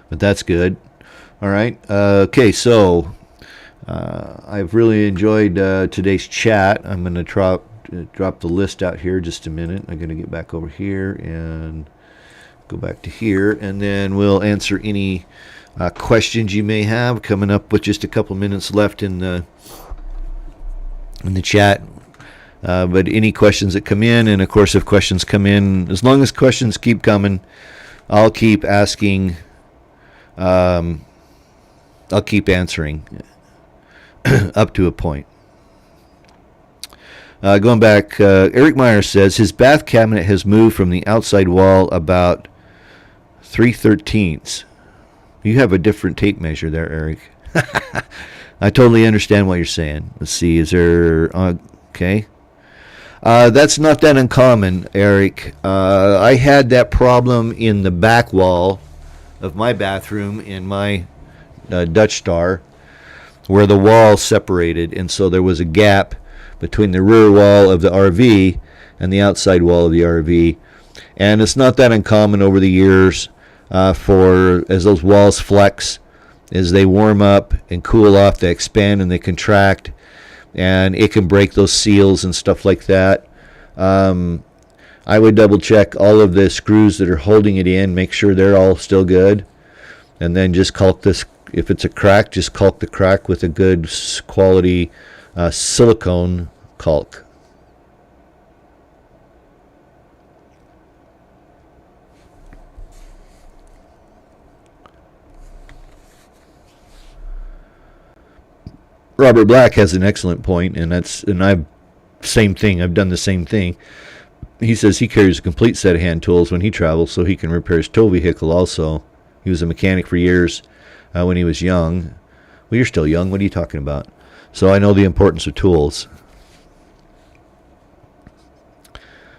But that's good. All right. Okay, so I've really enjoyed today's chat. I'm going to drop the list out here just a minute. I'm going to get back over here and go back to here, and then we'll answer any questions you may have. Coming up with just a couple minutes left in the chat. But any questions that come in, and of course if questions come in, as long as questions keep coming, I'll keep asking, I'll keep answering up to a point. Going back, Eric Meyer says his bath cabinet has moved from the outside wall about 3/13. You have a different tape measure there, Eric. I totally understand what you're saying. Let's see, is there... okay. That's not that uncommon, Eric. I had that problem in the back wall of my bathroom in my Dutch Star, where the wall separated, and so there was a gap between the rear wall of the RV and the outside wall of the RV. And it's not that uncommon over the years for, as those walls flex, as they warm up and cool off, they expand and they contract, and it can break those seals and stuff like that. I would double check all of the screws that are holding it in, make sure they're all still good, and then just caulk this. If it's a crack, just caulk the crack with a good quality silicone caulk. Robert Black has an excellent point, and I've same thing. I've done the same thing. He says he carries a complete set of hand tools when he travels, so he can repair his tow vehicle. Also, he was a mechanic for years when he was young. Well, you're still young. What are you talking about? So I know the importance of tools.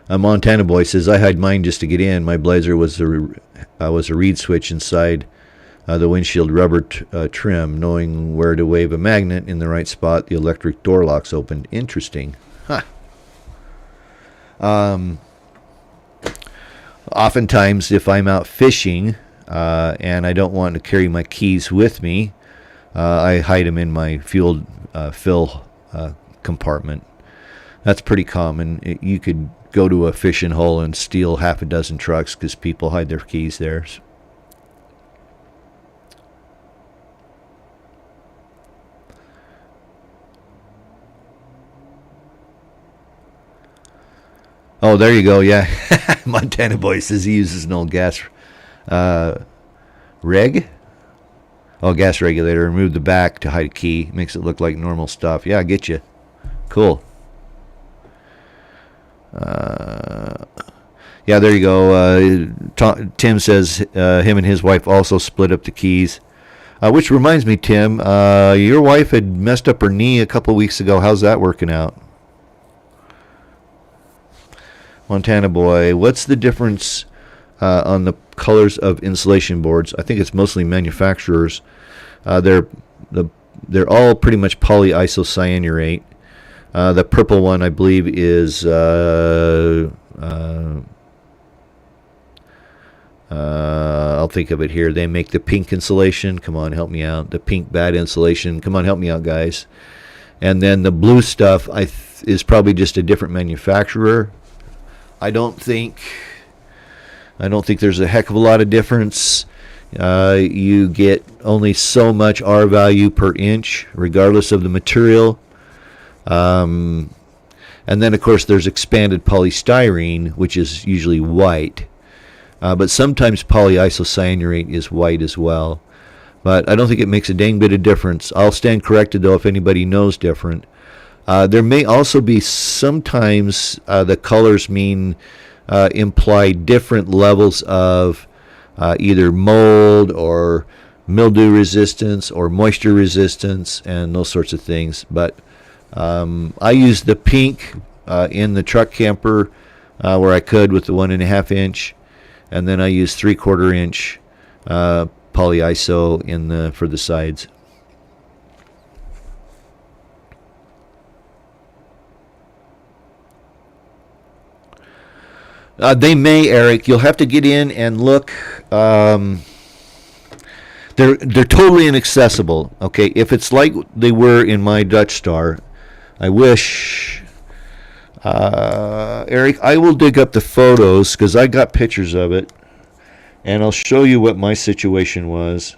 Montana Boy says, I hide mine just to get in. My Blazer was a reed switch inside the windshield rubber trim. Knowing where to wave a magnet in the right spot, the electric door locks opened. Interesting. Huh. Oftentimes, if I'm out fishing and I don't want to carry my keys with me, I hide them in my fuel fill compartment. That's pretty common. You could go to a fishing hole and steal half a dozen trucks because people hide their keys there. Oh, there you go. Yeah, Montana Boy says he uses an old gas reg. Oh, gas regulator. Remove the back to hide a key. Makes it look like normal stuff. Yeah, I get you. Cool. Yeah, there you go. Tim says him and his wife also split up the keys. Which reminds me, Tim, your wife had messed up her knee a couple weeks ago. How's that working out? Montana Boy, what's the difference on the colors of insulation boards? I think it's mostly manufacturers. They're all pretty much polyisocyanurate. The purple one, I believe, is I'll think of it here. They make the pink insulation. Come on, help me out. The pink bad insulation. Come on, help me out, guys. And then the blue stuff is probably just a different manufacturer. I don't think there's a heck of a lot of difference. You get only so much R value per inch, regardless of the material. And then, of course, there's expanded polystyrene, which is usually white. But sometimes polyisocyanurate is white as well. But I don't think it makes a dang bit of difference. I'll stand corrected, though, if anybody knows different. There may also be sometimes the colors imply different levels of either mold or mildew resistance or moisture resistance and those sorts of things. But I use the pink in the truck camper where I could with the 1.5 inch, and then I use 3/4 inch polyiso for the sides. They may, Eric. You'll have to get in and look. They're totally inaccessible. Okay, if it's like they were in my Dutch Star, I wish, Eric. I will dig up the photos because I got pictures of it, and I'll show you what my situation was.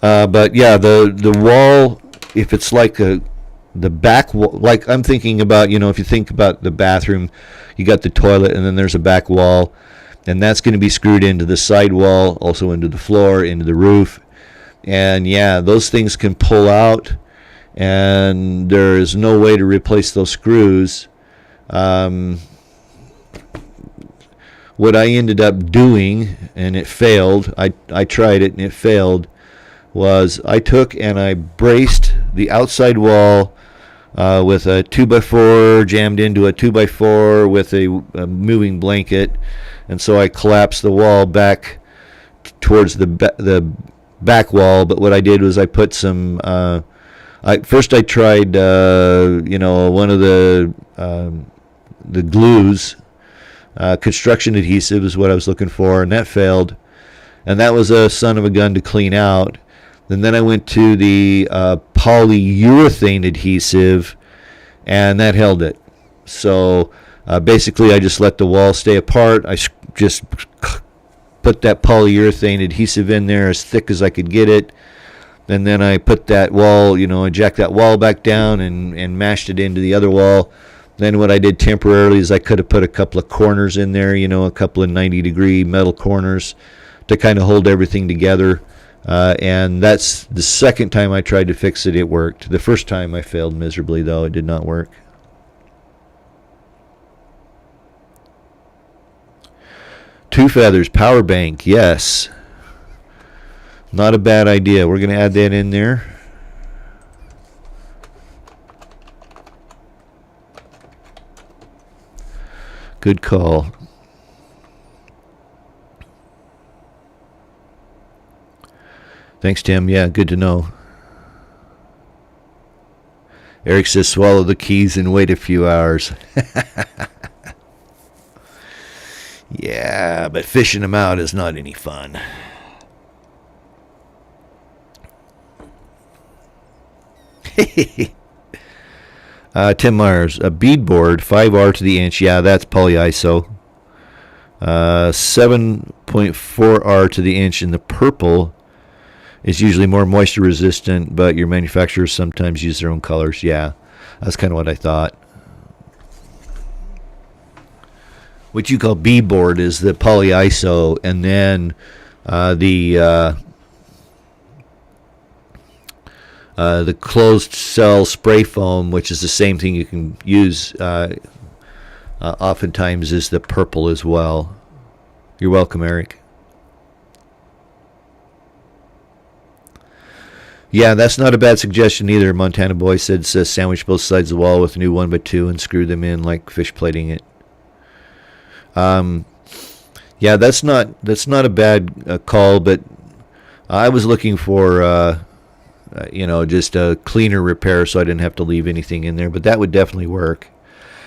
But yeah, the wall, if it's like the back wall, like I'm thinking about, if you think about the bathroom, you got the toilet and then there's a back wall, and that's going to be screwed into the side wall, also into the floor, into the roof. And yeah, those things can pull out, and there is no way to replace those screws. What I ended up doing, and it failed, I tried it and it failed, was I took and I braced the outside wall with a 2x4 jammed into a 2x4 with a moving blanket, and so I collapsed the wall back towards the back wall. But what I did was I put some first I tried one of the glues, construction adhesive is what I was looking for, and that failed, and that was a son of a gun to clean out. And then I went to the polyurethane adhesive, and that held it. So basically I just let the wall stay apart. I just put that polyurethane adhesive in there as thick as I could get it, and then I put that wall, I jacked that wall back down and mashed it into the other wall. Then what I did temporarily is I could have put a couple of corners in there, a couple of 90-degree metal corners to kind of hold everything together. And that's the second time I tried to fix it, it worked. The first time I failed miserably, though. It did not work. Two feathers, power bank, yes. Not a bad idea. We're going to add that in there. Good call. Thanks, Tim. Yeah, good to know. Eric says swallow the keys and wait a few hours. Yeah, but fishing them out is not any fun. Tim Myers, a beadboard, 5R to the inch. Yeah, that's polyiso. 7.4R to the inch in the purple is usually more moisture resistant, but your manufacturers sometimes use their own colors. Yeah, that's kind of what I thought. What you call beadboard is the polyiso, and then the closed cell spray foam, which is the same thing you can use oftentimes, is the purple as well. You're welcome, Eric. Yeah, that's not a bad suggestion either. Montana Boy said sandwich both sides of the wall with a new 1x2 and screw them in like fish plating it. Yeah, that's not a bad call, but I was looking for just a cleaner repair so I didn't have to leave anything in there, but that would definitely work.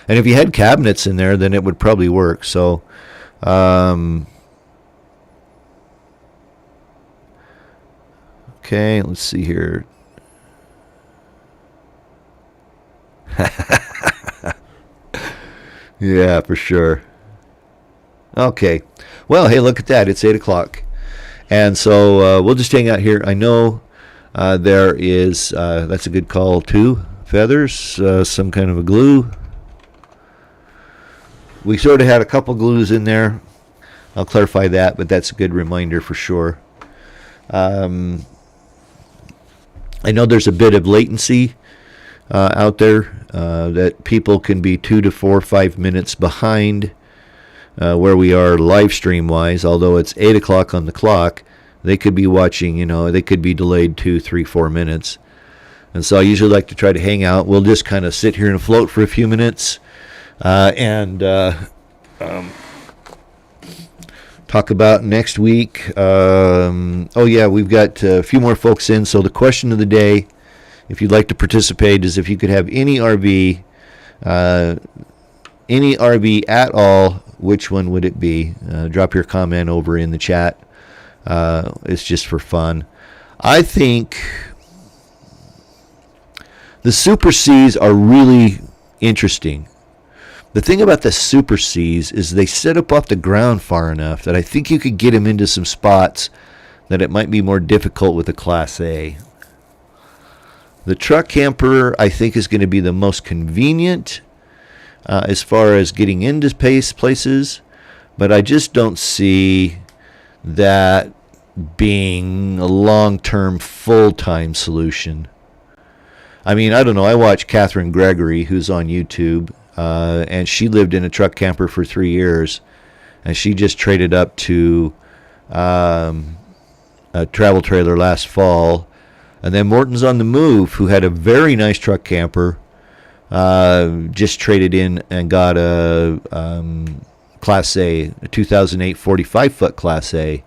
And if you had cabinets in there, then it would probably work. So okay, let's see here. Yeah, for sure. Okay. Well, hey, look at that. It's 8 o'clock. And so we'll just hang out here. I know there is, that's a good call too, feathers, some kind of a glue. We sort of had a couple glues in there. I'll clarify that, but that's a good reminder for sure. I know there's a bit of latency out there that people can be 2 to 4 or 5 minutes behind where we are live stream wise. Although it's 8 o'clock on the clock, they could be watching, they could be delayed 2, 3, 4 minutes. And so I usually like to try to hang out. We'll just kind of sit here and float for a few minutes and talk about next week. Oh yeah, we've got a few more folks in. So the question of the day, if you'd like to participate, is if you could have any RV at all, which one would it be? Drop your comment over in the chat. It's just for fun. I think the Super Cs are really interesting. The thing about the Super Cs is they sit up off the ground far enough that I think you could get them into some spots that it might be more difficult with a Class A. The truck camper, I think, is going to be the most convenient as far as getting into places, but I just don't see that being a long-term, full-time solution. I mean, I don't know. I watch Catherine Gregory, who's on YouTube, and she lived in a truck camper for 3 years, and she just traded up to a travel trailer last fall. And then Morton's on the Move, who had a very nice truck camper, just traded in and got a Class A, a 2008 45-foot Class A.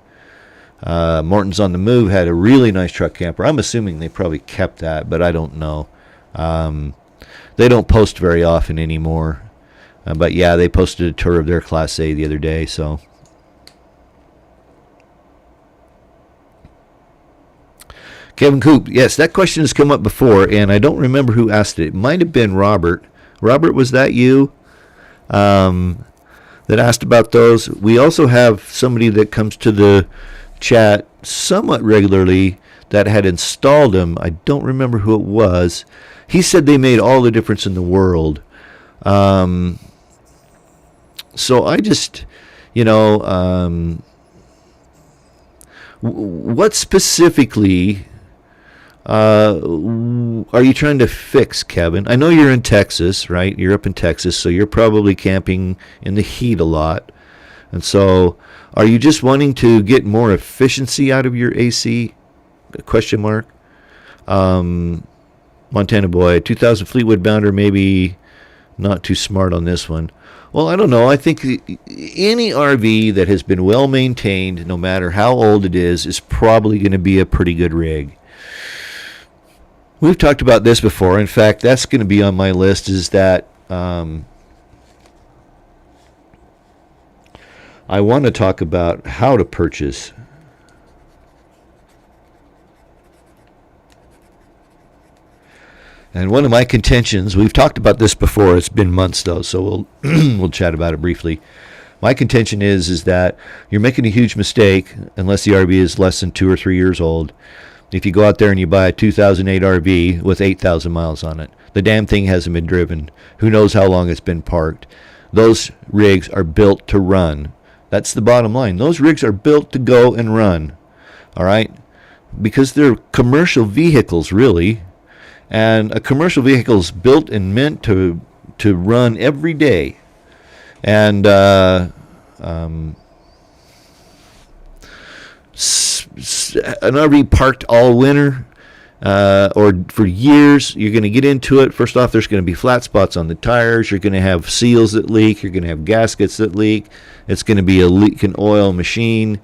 Morton's on the Move had a really nice truck camper. I'm assuming they probably kept that, but I don't know. They don't post very often anymore. But yeah, they posted a tour of their Class A the other day, so. Kevin Coop, yes, that question has come up before, and I don't remember who asked it. It might have been Robert. Robert, was that you that asked about those? We also have somebody that comes to the chat somewhat regularly that had installed them. I don't remember who it was. He said they made all the difference in the world. So I just, what specifically are you trying to fix, Kevin? I know you're in Texas, right? You're up in Texas, so you're probably camping in the heat a lot. And so are you just wanting to get more efficiency out of your AC? Question mark. Montana Boy, 2000 Fleetwood Bounder, maybe not too smart on this one. Well, I don't know. I think any RV that has been well maintained, no matter how old it is probably going to be a pretty good rig. We've talked about this before. In fact, that's going to be on my list, is that I want to talk about how to purchase. And one of my contentions, we've talked about this before, it's been months though, so we'll chat about it briefly. My contention is that you're making a huge mistake unless the RV is less than 2 or 3 years old. If you go out there and you buy a 2008 RV with 8,000 miles on it, the damn thing hasn't been driven. Who knows how long it's been parked. Those rigs are built to run. That's the bottom line. Those rigs are built to go and run. All right? Because they're commercial vehicles, really. And a commercial vehicle is built and meant to run every day. And an RV parked all winter or for years, you're going to get into it. First off, there's going to be flat spots on the tires. You're going to have seals that leak. You're going to have gaskets that leak. It's going to be a leaking oil machine.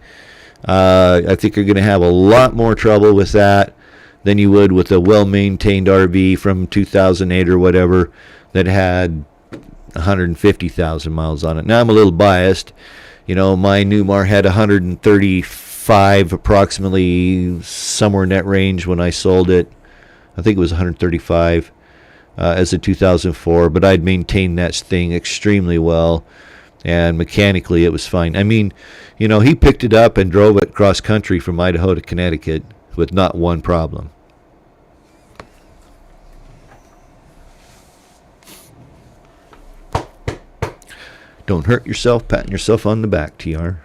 I think you're going to have a lot more trouble with that than you would with a well-maintained RV from 2008 or whatever that had 150,000 miles on it. Now, I'm a little biased. My Newmar had 135 approximately, somewhere in that range when I sold it. I think it was 135 as a 2004, but I'd maintained that thing extremely well, and mechanically it was fine. I mean, he picked it up and drove it cross country from Idaho to Connecticut with not one problem. Don't hurt yourself, patting yourself on the back, TR.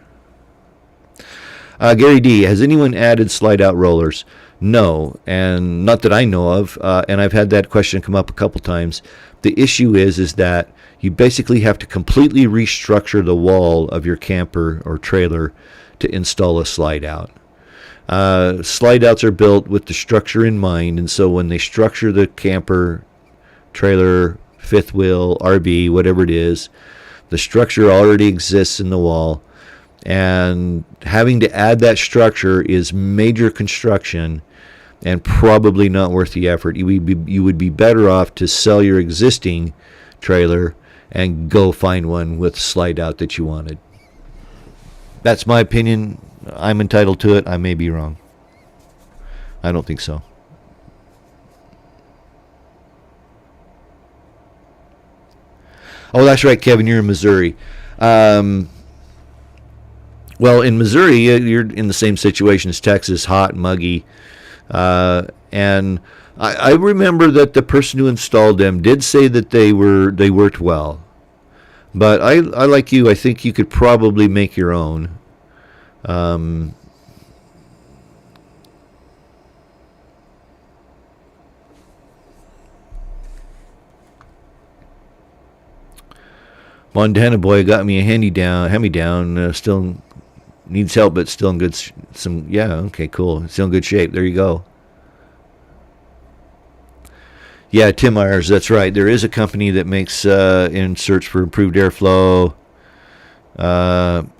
Gary D, has anyone added slide-out rollers? No, and not that I know of, and I've had that question come up a couple times. The issue is that you basically have to completely restructure the wall of your camper or trailer to install a slide-out. Slide-outs are built with the structure in mind, and so when they structure the camper, trailer, fifth wheel, RV, whatever it is, the structure already exists in the wall, and having to add that structure is major construction and probably not worth the effort. You would be better off to sell your existing trailer and go find one with slide-out that you wanted. That's my opinion. I'm entitled to it. I may be wrong. I don't think so. Oh, that's right, Kevin. You're in Missouri. Well, in Missouri, you're in the same situation as Texas, hot, muggy, and I remember that the person who installed them did say that they worked well. But I like you. I think you could probably make your own. Montana boy got me a hand-me-down. Still needs help, but still in good. Okay, cool. Still in good shape. There you go. Yeah, Tim Myers, that's right. There is a company that makes inserts for improved airflow, and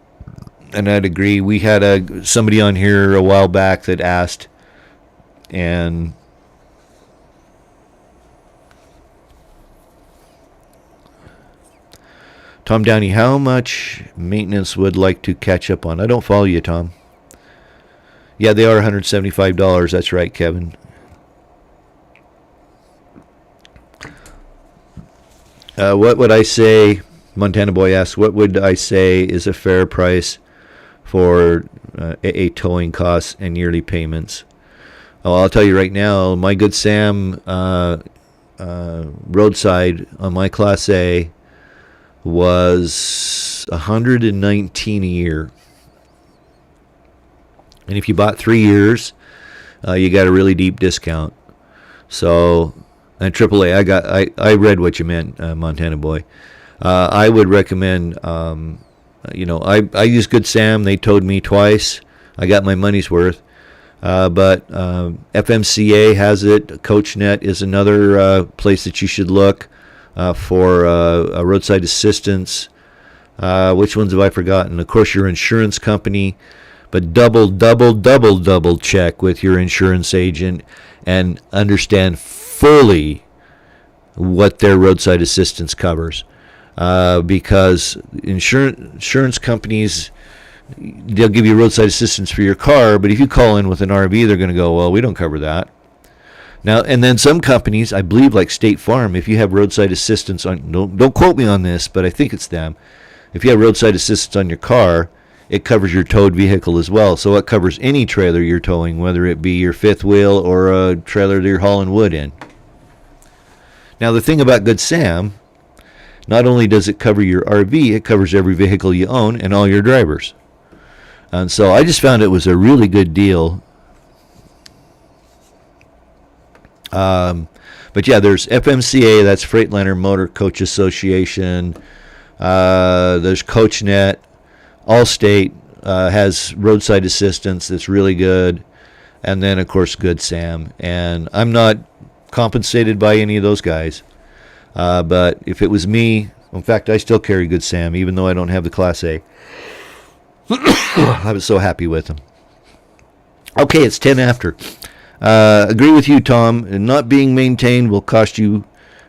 I'd agree. We had somebody on here a while back that asked, and Tom Downey, how much maintenance would like to catch up on? I don't follow you, Tom. Yeah, they are $175. That's right, Kevin. What would I say? Montana boy asks, what would I say is a fair price for a towing costs and yearly payments? Oh, I'll tell you right now, my good Sam roadside on my Class A was $119 a year. And if you bought 3 years, you got a really deep discount. So, and AAA, I read what you meant, Montana boy. I would recommend, I use Good Sam. They towed me twice. I got my money's worth. But FMCA has it. CoachNet is another place that you should look for a roadside assistance. Which ones have I forgotten? Of course, your insurance company. But double check with your insurance agent and understand fully what their roadside assistance covers. Because insurance companies, they'll give you roadside assistance for your car, but if you call in with an RV, they're going to go, well, we don't cover that. Now, and then some companies, I believe like State Farm, if you have roadside assistance on, don't quote me on this, but I think it's them. If you have roadside assistance on your car, it covers your towed vehicle as well. So it covers any trailer you're towing, whether it be your fifth wheel or a trailer that you're hauling wood in. Now, the thing about Good Sam, not only does it cover your RV, it covers every vehicle you own and all your drivers. And so I just found it was a really good deal. But yeah, there's FMCA, that's Freightliner Motor Coach Association. There's CoachNet. Allstate has roadside assistance that's really good. And then, of course, Good Sam. And I'm not compensated by any of those guys. But if it was me, in fact, I still carry Good Sam, even though I don't have the Class A. I was so happy with them. Okay, it's 10 after. Agree with you, Tom. And not being maintained will cost you,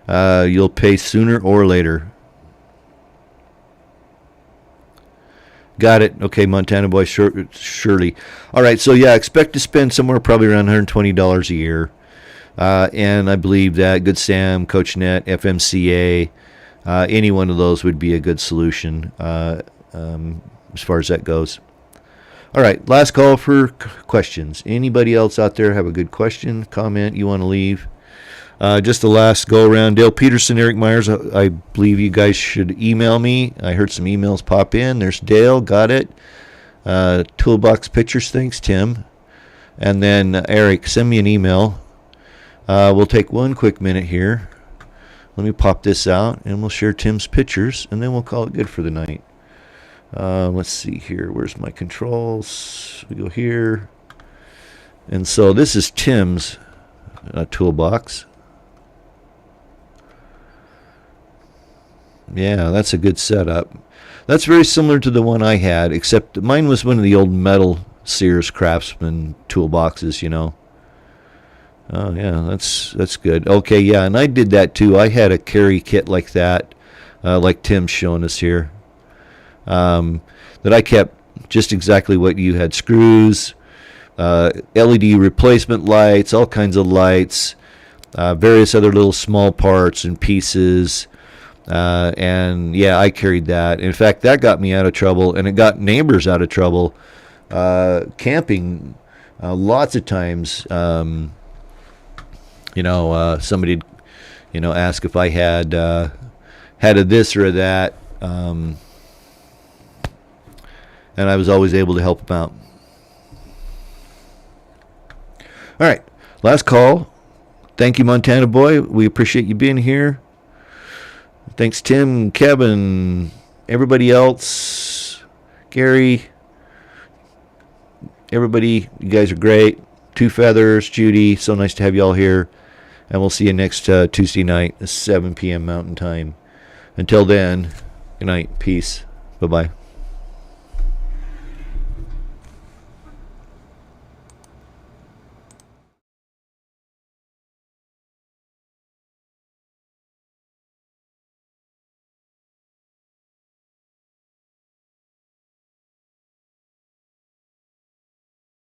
you'll pay sooner or later. Got it. Okay, Montana boy, surely. All right, so yeah, expect to spend somewhere probably around $120 a year. And I believe that Good Sam, CoachNet, FMCA, any one of those would be a good solution as far as that goes. All right, last call for questions. Anybody else out there have a good question, comment you want to leave? Just the last go around. Dale Peterson, Eric Myers, I believe you guys should email me. I heard some emails pop in. There's Dale, got it. Toolbox Pictures, thanks, Tim. And then Eric, send me an email. We'll take one quick minute here. Let me pop this out, and we'll share Tim's pictures, and then we'll call it good for the night. Let's see here. Where's my controls? We go here. And so this is Tim's toolbox. Yeah, that's a good setup. That's very similar to the one I had, except mine was one of the old metal Sears Craftsman toolboxes, you know. Oh, yeah, that's good. Okay, yeah, and I did that too. I had a carry kit like that, like Tim's showing us here, that I kept just exactly what you had. Screws, LED replacement lights, all kinds of lights, various other little small parts and pieces. And yeah, I carried that. In fact, that got me out of trouble, and it got neighbors out of trouble. Camping, lots of times, somebody'd, ask if I had a this or a that, and I was always able to help them out. All right, last call. Thank you, Montana Boy. We appreciate you being here. Thanks, Tim, Kevin, everybody else, Gary, everybody. You guys are great. Two Feathers, Judy. So nice to have you all here. And we'll see you next Tuesday night, 7 p.m. Mountain Time. Until then, good night. Peace. Bye-bye.